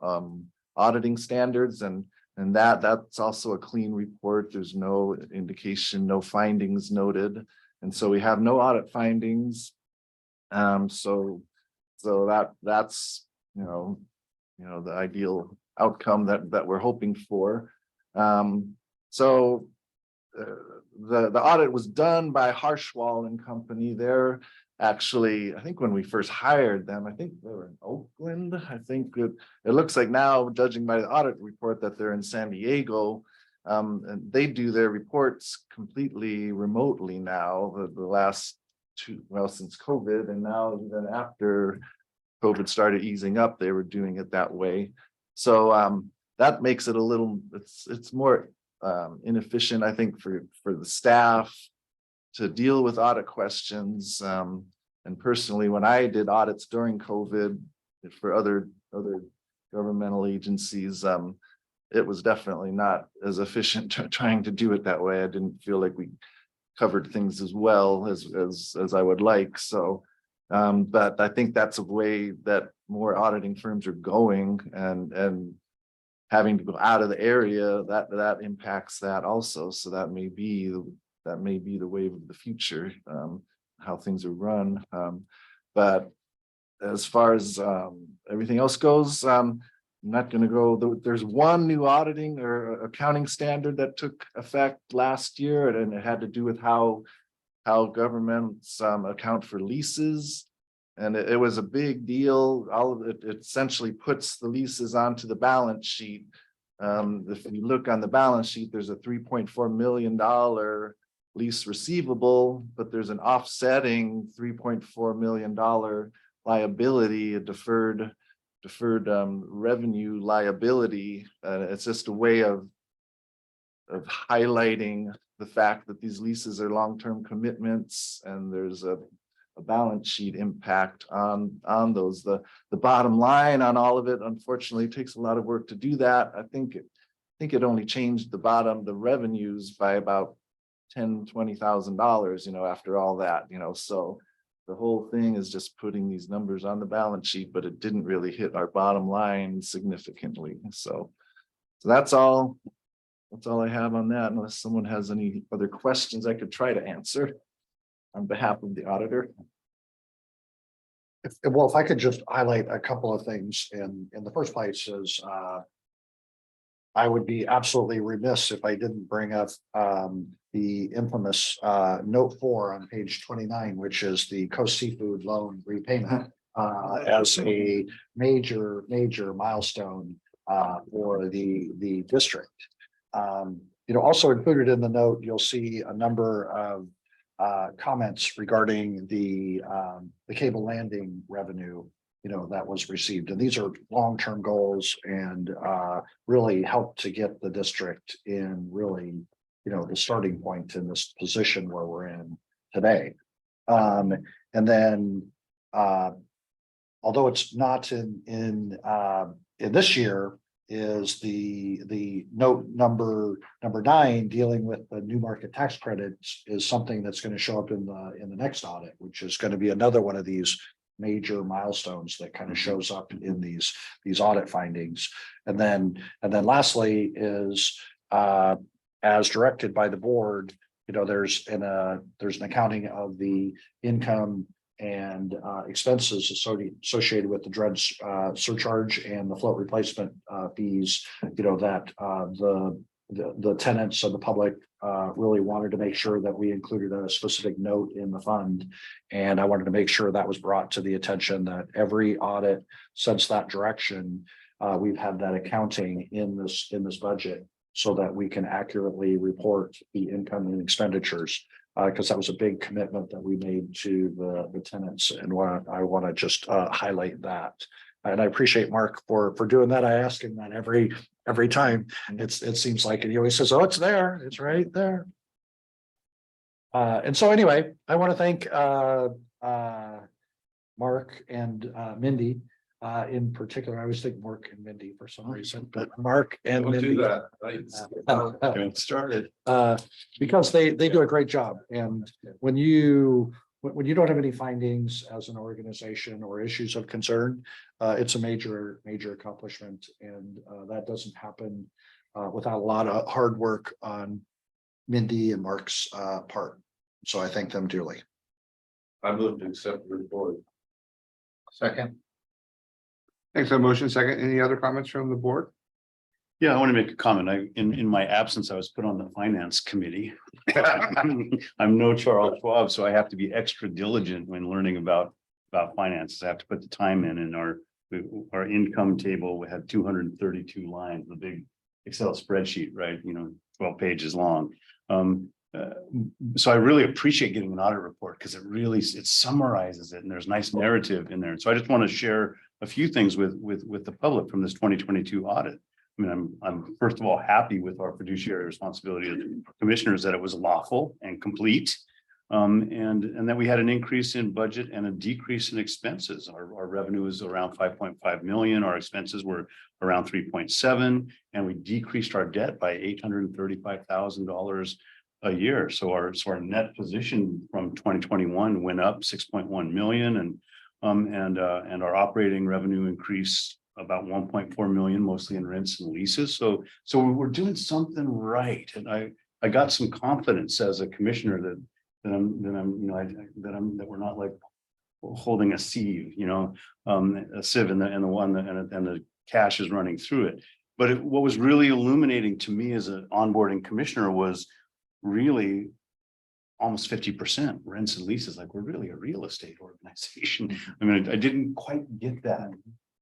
auditing standards, and that's also a clean report. There's no indication, no findings noted, and so we have no audit findings. So that's the ideal outcome that we're hoping for. The audit was done by Harshwall and Company. They're actually, I think when we first hired them, I think they were in Oakland. I think it looks like now, judging by the audit report, that they're in San Diego. And they do their reports completely remotely now, the last since COVID, and now even after COVID started easing up, they were doing it that way. So that makes it a little, it's more inefficient, I think, for the staff to deal with audit questions. And personally, when I did audits during COVID for other governmental agencies, it was definitely not as efficient trying to do it that way. I didn't feel like we covered things as well as I would like. So, but I think that's a way that more auditing firms are going, and having to go out of the area that impacts that also. So that may be the wave of the future, how things are run. But as far as everything else goes, I'm not going to go. There's one new auditing or accounting standard that took effect last year, and it had to do with how governments account for leases. And it was a big deal. All of it essentially puts the leases onto the balance sheet. If you look on the balance sheet, there's a $3.4 million lease receivable, but there's an offsetting $3.4 million liability, a deferred revenue liability. It's just a way of highlighting the fact that these leases are long-term commitments, and there's a balance sheet impact on those. The bottom line on all of it, unfortunately, takes a lot of work to do that. I think it only changed the revenues by about $10,000-$20,000, after all that, so the whole thing is just putting these numbers on the balance sheet, but it didn't really hit our bottom line significantly. So that's all I have on that, unless someone has any other questions I could try to answer on behalf of the auditor. If I could just highlight a couple of things in the first place is I would be absolutely remiss if I didn't bring up the infamous note 4 on page 29, which is the Coast Seafood loan repayment as a major milestone for the district. Also included in the note, you'll see a number of comments regarding the cable landing revenue that was received, and these are long-term goals and really help to get the district in really the starting point in this position where we're in today. And then although it's not in this year, is the note number 9 dealing with the new market tax credits is something that's going to show up in the next audit, which is going to be another one of these major milestones that kind of shows up in these audit findings. And then lastly is as directed by the board, there's an accounting of the income and expenses associated with the dredge surcharge and the float replacement fees, that the tenants of the public really wanted to make sure that we included a specific note in the fund. And I wanted to make sure that was brought to the attention that every audit since that direction, we've had that accounting in this budget so that we can accurately report the income and expenditures. Because that was a big commitment that we made to the tenants, and I want to just highlight that. And I appreciate Mark for doing that. I ask him that every time. It seems like he always says, "Oh, it's there. It's right there." And so anyway, I want to thank Mark and Mindy In particular, I always think Mark and Mindy for some reason, but Mark and Don't Mindy. do that. Right? Get started. Because they do a great job. And when you don't have any findings as an organization or issues of concern, it's a major accomplishment. And that doesn't happen without a lot of hard work on Mindy and Mark's part. So I thank them dearly. I move to accept the report. Second. Thanks, a motion second. Any other comments from the board? Yeah, I want to make a comment. In my absence, I was put on the finance committee. I'm no Charles Schwab, so I have to be extra diligent when learning about finances. I have to put the time in our income table. We had 232 lines, the big Excel spreadsheet, right? 12 pages long. So I really appreciate getting an audit report because it summarizes it and there's nice narrative in there. So I just want to share a few things with the public from this 2022 audit. I mean, I'm first of all happy with our fiduciary responsibility as commissioners that it was lawful and complete. And that we had an increase in budget and a decrease in expenses. Our revenue is around 5.5 million. Our expenses were around 3.7, and we decreased our debt by $835,000 a year. So our net position from 2021 went up 6.1 million, and our operating revenue increased about 1.4 million, mostly in rents and leases. So we're doing something right, and I got some confidence as a commissioner that we're not like holding a sieve, a sieve and the cash is running through it. But what was really illuminating to me as an onboarding commissioner was really almost 50% rents and leases. Like, we're really a real estate organization. I mean, I didn't quite get that,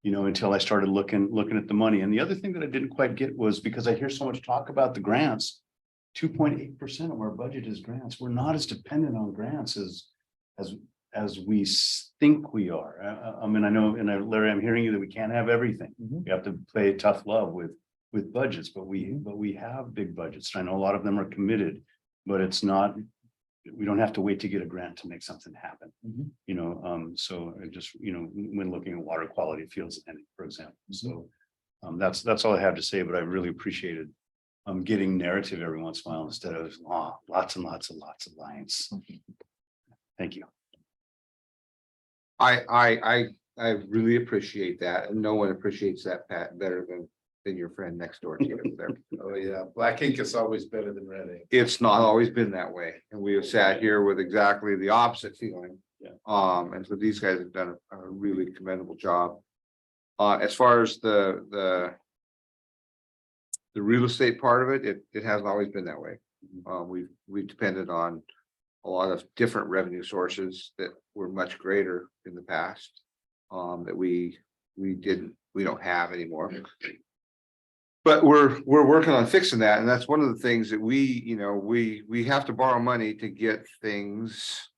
until I started looking at the money. And the other thing that I didn't quite get was, because I hear so much talk about the grants, 2.8% of our budget is grants. We're not as dependent on grants as we think we are. I mean, I know, and Larry, I'm hearing you that we can't have everything. We have to play tough love with budgets, but we have big budgets. I know a lot of them are committed, but it's not, we don't have to wait to get a grant to make something happen. So I just, when looking at water quality fields, and for example, so that's all I have to say, but I really appreciated getting narrative every once in a while instead of lots and lots and lots of lines. Thank you. I really appreciate that, and no one appreciates that, Pat, better than your friend next door to you there. Oh, yeah, black ink is always better than red ink. It's not always been that way, and we have sat here with exactly the opposite feeling. Yeah. And so these guys have done a really commendable job. As far as the real estate part of it hasn't always been that way. We've depended on a lot of different revenue sources that were much greater in the past, that we don't have anymore. But we're working on fixing that, and that's one of the things that we have to borrow money to get things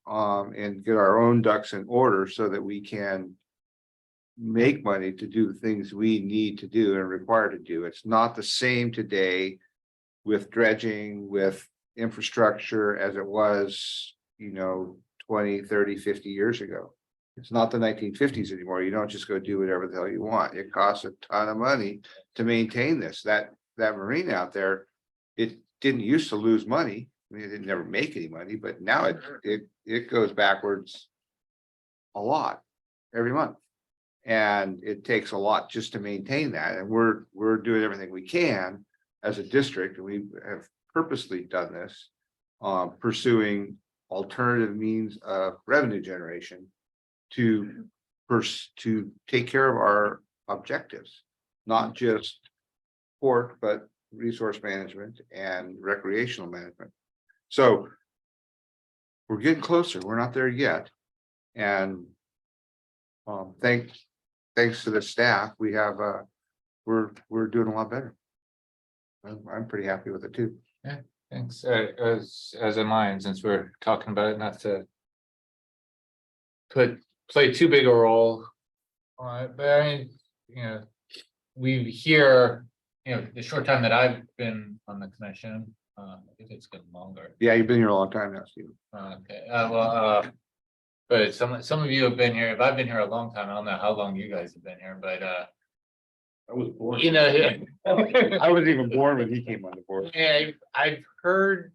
and get our own ducks in order so that we can make money to do the things we need to do and are required to do. It's not the same today with dredging, with infrastructure as it was, 20, 30, 50 years ago. It's not the 1950s anymore. You don't just go do whatever the hell you want. It costs a ton of money to maintain this. That marina out there, it didn't used to lose money. I mean, it didn't never make any money, but now it goes backwards a lot every month. And it takes a lot just to maintain that. And we're doing everything we can as a district, and we have purposely done this, pursuing alternative means of revenue generation to take care of our objectives, not just port, but resource management and recreational management. So we're getting closer. We're not there yet. And thanks to the staff, we have we're doing a lot better. I'm pretty happy with it too. Yeah, thanks. As in mine, since we're talking about it, not to play too big a role on it, but I mean, we hear, the short time that I've been on the commission, I think it's getting longer. Yeah, you've been here a long time now, Steve. Okay, well, But some of you have been here, if I've been here a long time, I don't know how long you guys have been here, but I was born. you know. I wasn't even born when he came on the board. Yeah, I've heard,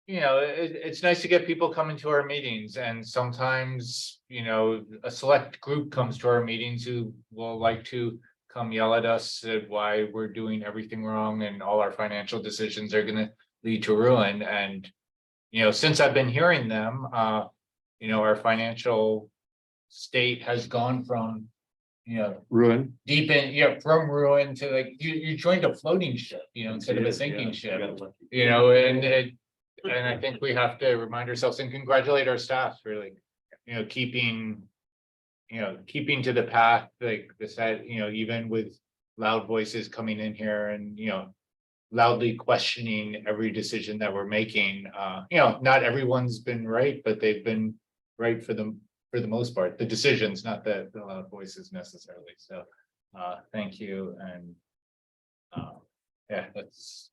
it's nice to get people coming to our meetings and sometimes, a select group comes to our meetings who will like to come yell at us at why we're doing everything wrong and all our financial decisions are gonna lead to ruin. And, since I've been hearing them, our financial state has gone from, Ruin. deep in, from ruin to like, you joined a floating ship, instead of a sinking ship, and I think we have to remind ourselves and congratulate our staff really, keeping to the path, like the said, even with loud voices coming in here and, loudly questioning every decision that we're making. Not everyone's been right, but they've been right for the most part, the decisions, not the loud voices necessarily. So, thank you. And, yeah, that's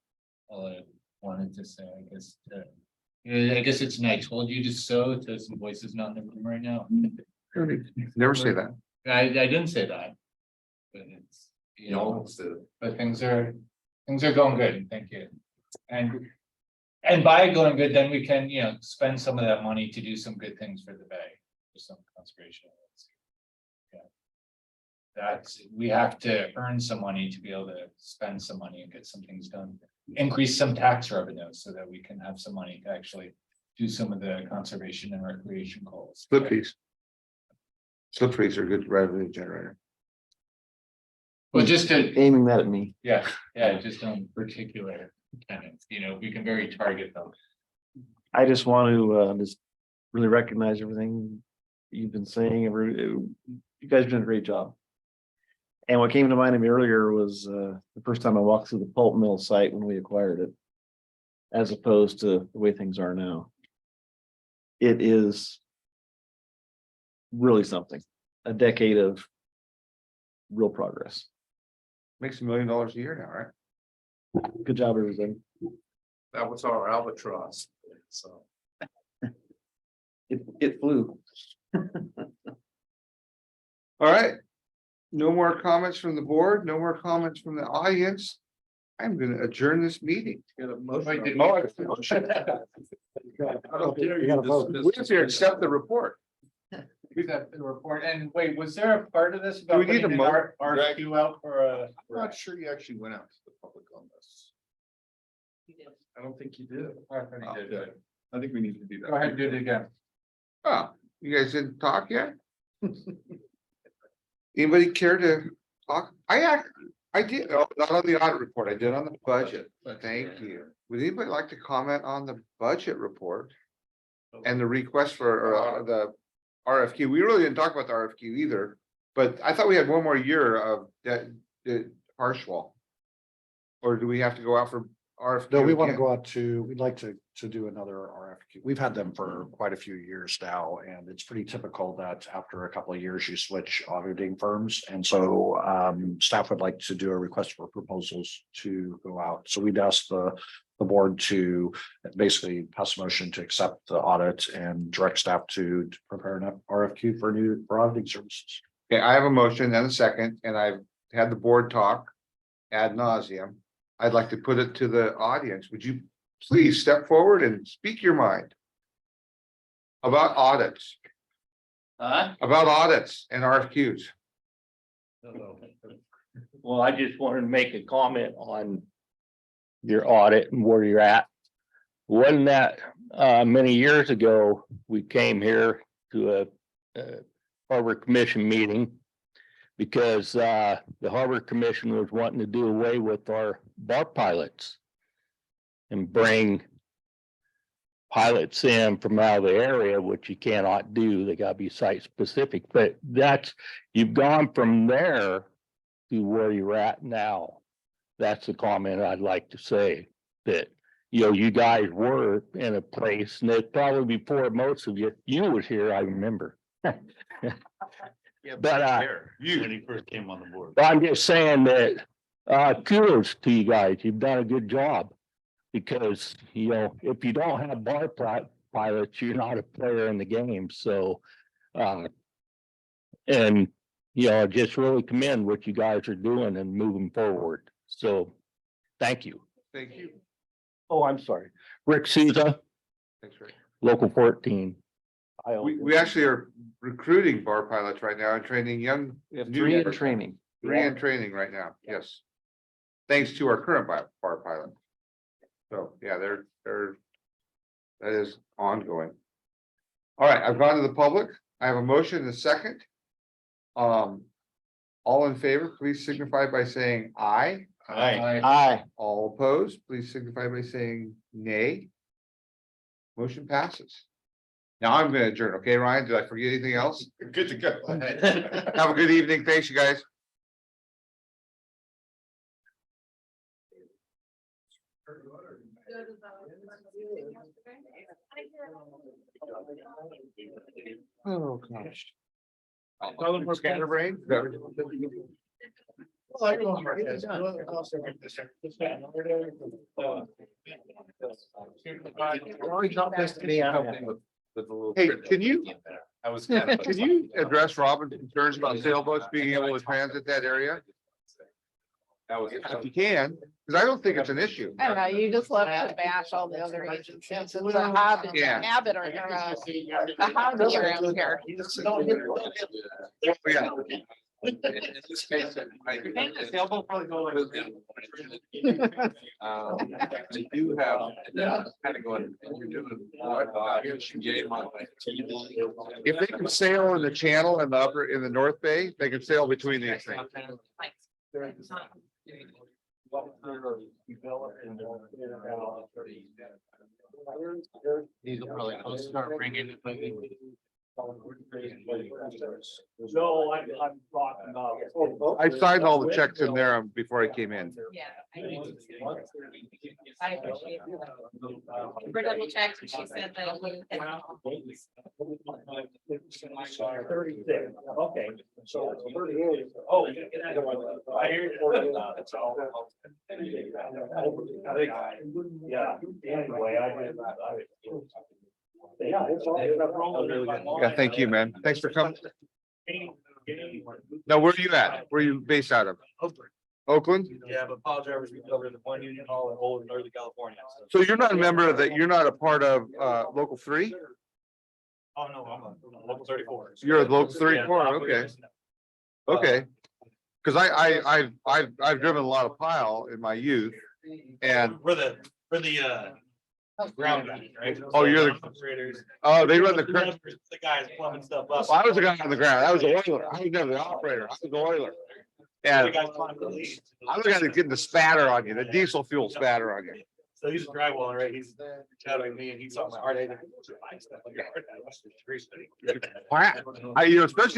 all I wanted to say, I guess. I guess it's nice. Hold you just so to some voices not in the room right now. Never say that. I didn't say that. But it's, but things are going good. Thank you. And by going good, then we can, spend some of that money to do some good things for the bay, for some conservation. We have to earn some money to be able to spend some money and get some things done. Increase some tax revenue so that we can have some money to actually do some of the conservation and recreation goals. Slip fees. Slip fees are a good revenue generator. Well, just to, Aiming that at me. yeah, just on particular tenants, we can very target them. I just want to just really recognize everything you've been saying. You guys have done a great job. And what came to mind of me earlier was the first time I walked through the pulp mill site when we acquired it, as opposed to the way things are now. It is really something, a decade of real progress. Makes $1 million a year now, right? Good job, everybody. That was our albatross, so. It flew. All right. No more comments from the board, no more comments from the audience. I'm gonna adjourn this meeting. You gotta vote. We have to accept the report. We got the report. And wait, was there a part of this about Do we need putting a an RFQ out for a? I'm not sure you actually went out to the public on this. I don't think you did. I think we need to do that. Go ahead and do it again. Oh, you guys didn't talk yet? Anybody care to talk? I did, not on the audit report, I did on the budget. Thank you. Would anybody like to comment on the budget report? And the request for the RFQ? We really didn't talk about the RFQ either, but I thought we had one more year of that Harshwall. Or do we have to go out for RFQ? No, we want to again? go out to, we'd like to do another RFQ. We've had them for quite a few years now, and it's pretty typical that after a couple of years, you switch auditing firms. And so staff would like to do a request for proposals to go out. So we'd ask the board to basically pass a motion to accept the audit and direct staff to prepare an RFQ for auditing services. Okay, I have a motion and a second, and I've had the board talk ad nauseum. I'd like to put it to the audience. Would you please step forward and speak your mind about audits? About audits and RFQs. Well, I just wanted to make a comment on your audit and where you're at. Wasn't that many years ago, we came here to a Harbor Commission meeting because the Harbor Commission was wanting to do away with our bar pilots and bring pilots in from out of the area, which you cannot do. They gotta be site specific, but you've gone from there to where you're at now. That's the comment I'd like to say, that, you guys were in a place, and it's probably before most of you was here, I remember. Yeah, But, when he first came on the board. I'm just saying that, kudos to you guys. You've done a good job. Because, if you don't have bar pilots, you're not a player in the game, so. And, you know, I just really commend what you guys are doing and moving forward, so, thank you. Thank you. Oh, I'm sorry, Rick Souza, Thanks, Rick. Local 14. We actually are recruiting bar pilots right now and training young. We have new 3 in bars. training. 3 in training right now, yes. Thanks to our current bar pilot. So, yeah, that is ongoing. All right, I've gone to the public. I have a motion and a second. All in favor, please signify by saying aye. Aye. All opposed, please signify by saying nay. Motion passes. Now I'm gonna adjourn, okay, Ryan? Did I forget anything else? Good to go. Have a good evening. Thanks, you guys. Oh, gosh. Scatterbrain? Hey, can you address Robin's concerns about sailboats being able to transit that area? If you can, because I don't think it's an issue. I don't know, you just love to bash all the other agencies. It's a habit, Yeah. habit or a hobby around here. Yeah. In this case, I do have, kind of going, you're doing. If they can sail in the channel in the North Bay, they can sail between these things. These will probably start bringing. No, I'm talking about. I signed all the checks in there before I came in. Yeah. I appreciate it. We're double checked, and she said that. Okay. So 38. Oh. I hear you. Yeah, anyway, Yeah, thank you, man. Thanks for coming. Now, where are you at? Where are you based out of? Oakland? Yeah, but Pile Drivers, we cover the one Union Hall and whole of Northern California. So you're not a member of that, you're not a part of local 3? Oh, no, I'm a local 34. You're a local 34, okay. Okay. Cause I've driven a lot of Pile in my youth and. We're the ground guys, right? Oh, you're the operators. Oh, they run the current. The guys plumbing stuff up. I was the guy on the ground. I was the oiler. I was never the operator. I was the oiler. And I was the guy that's getting the spatter on you, the diesel fuel spatter on you. So he's a drywall, right? He's shadowing me and he saw my heart. Especially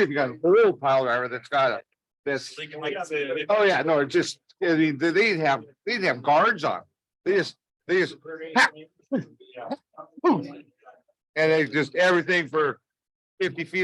if you got an old pile driver that's got this. Oh, yeah, no, it just, I mean, they didn't have guards on. They just, and they just everything for 50 feet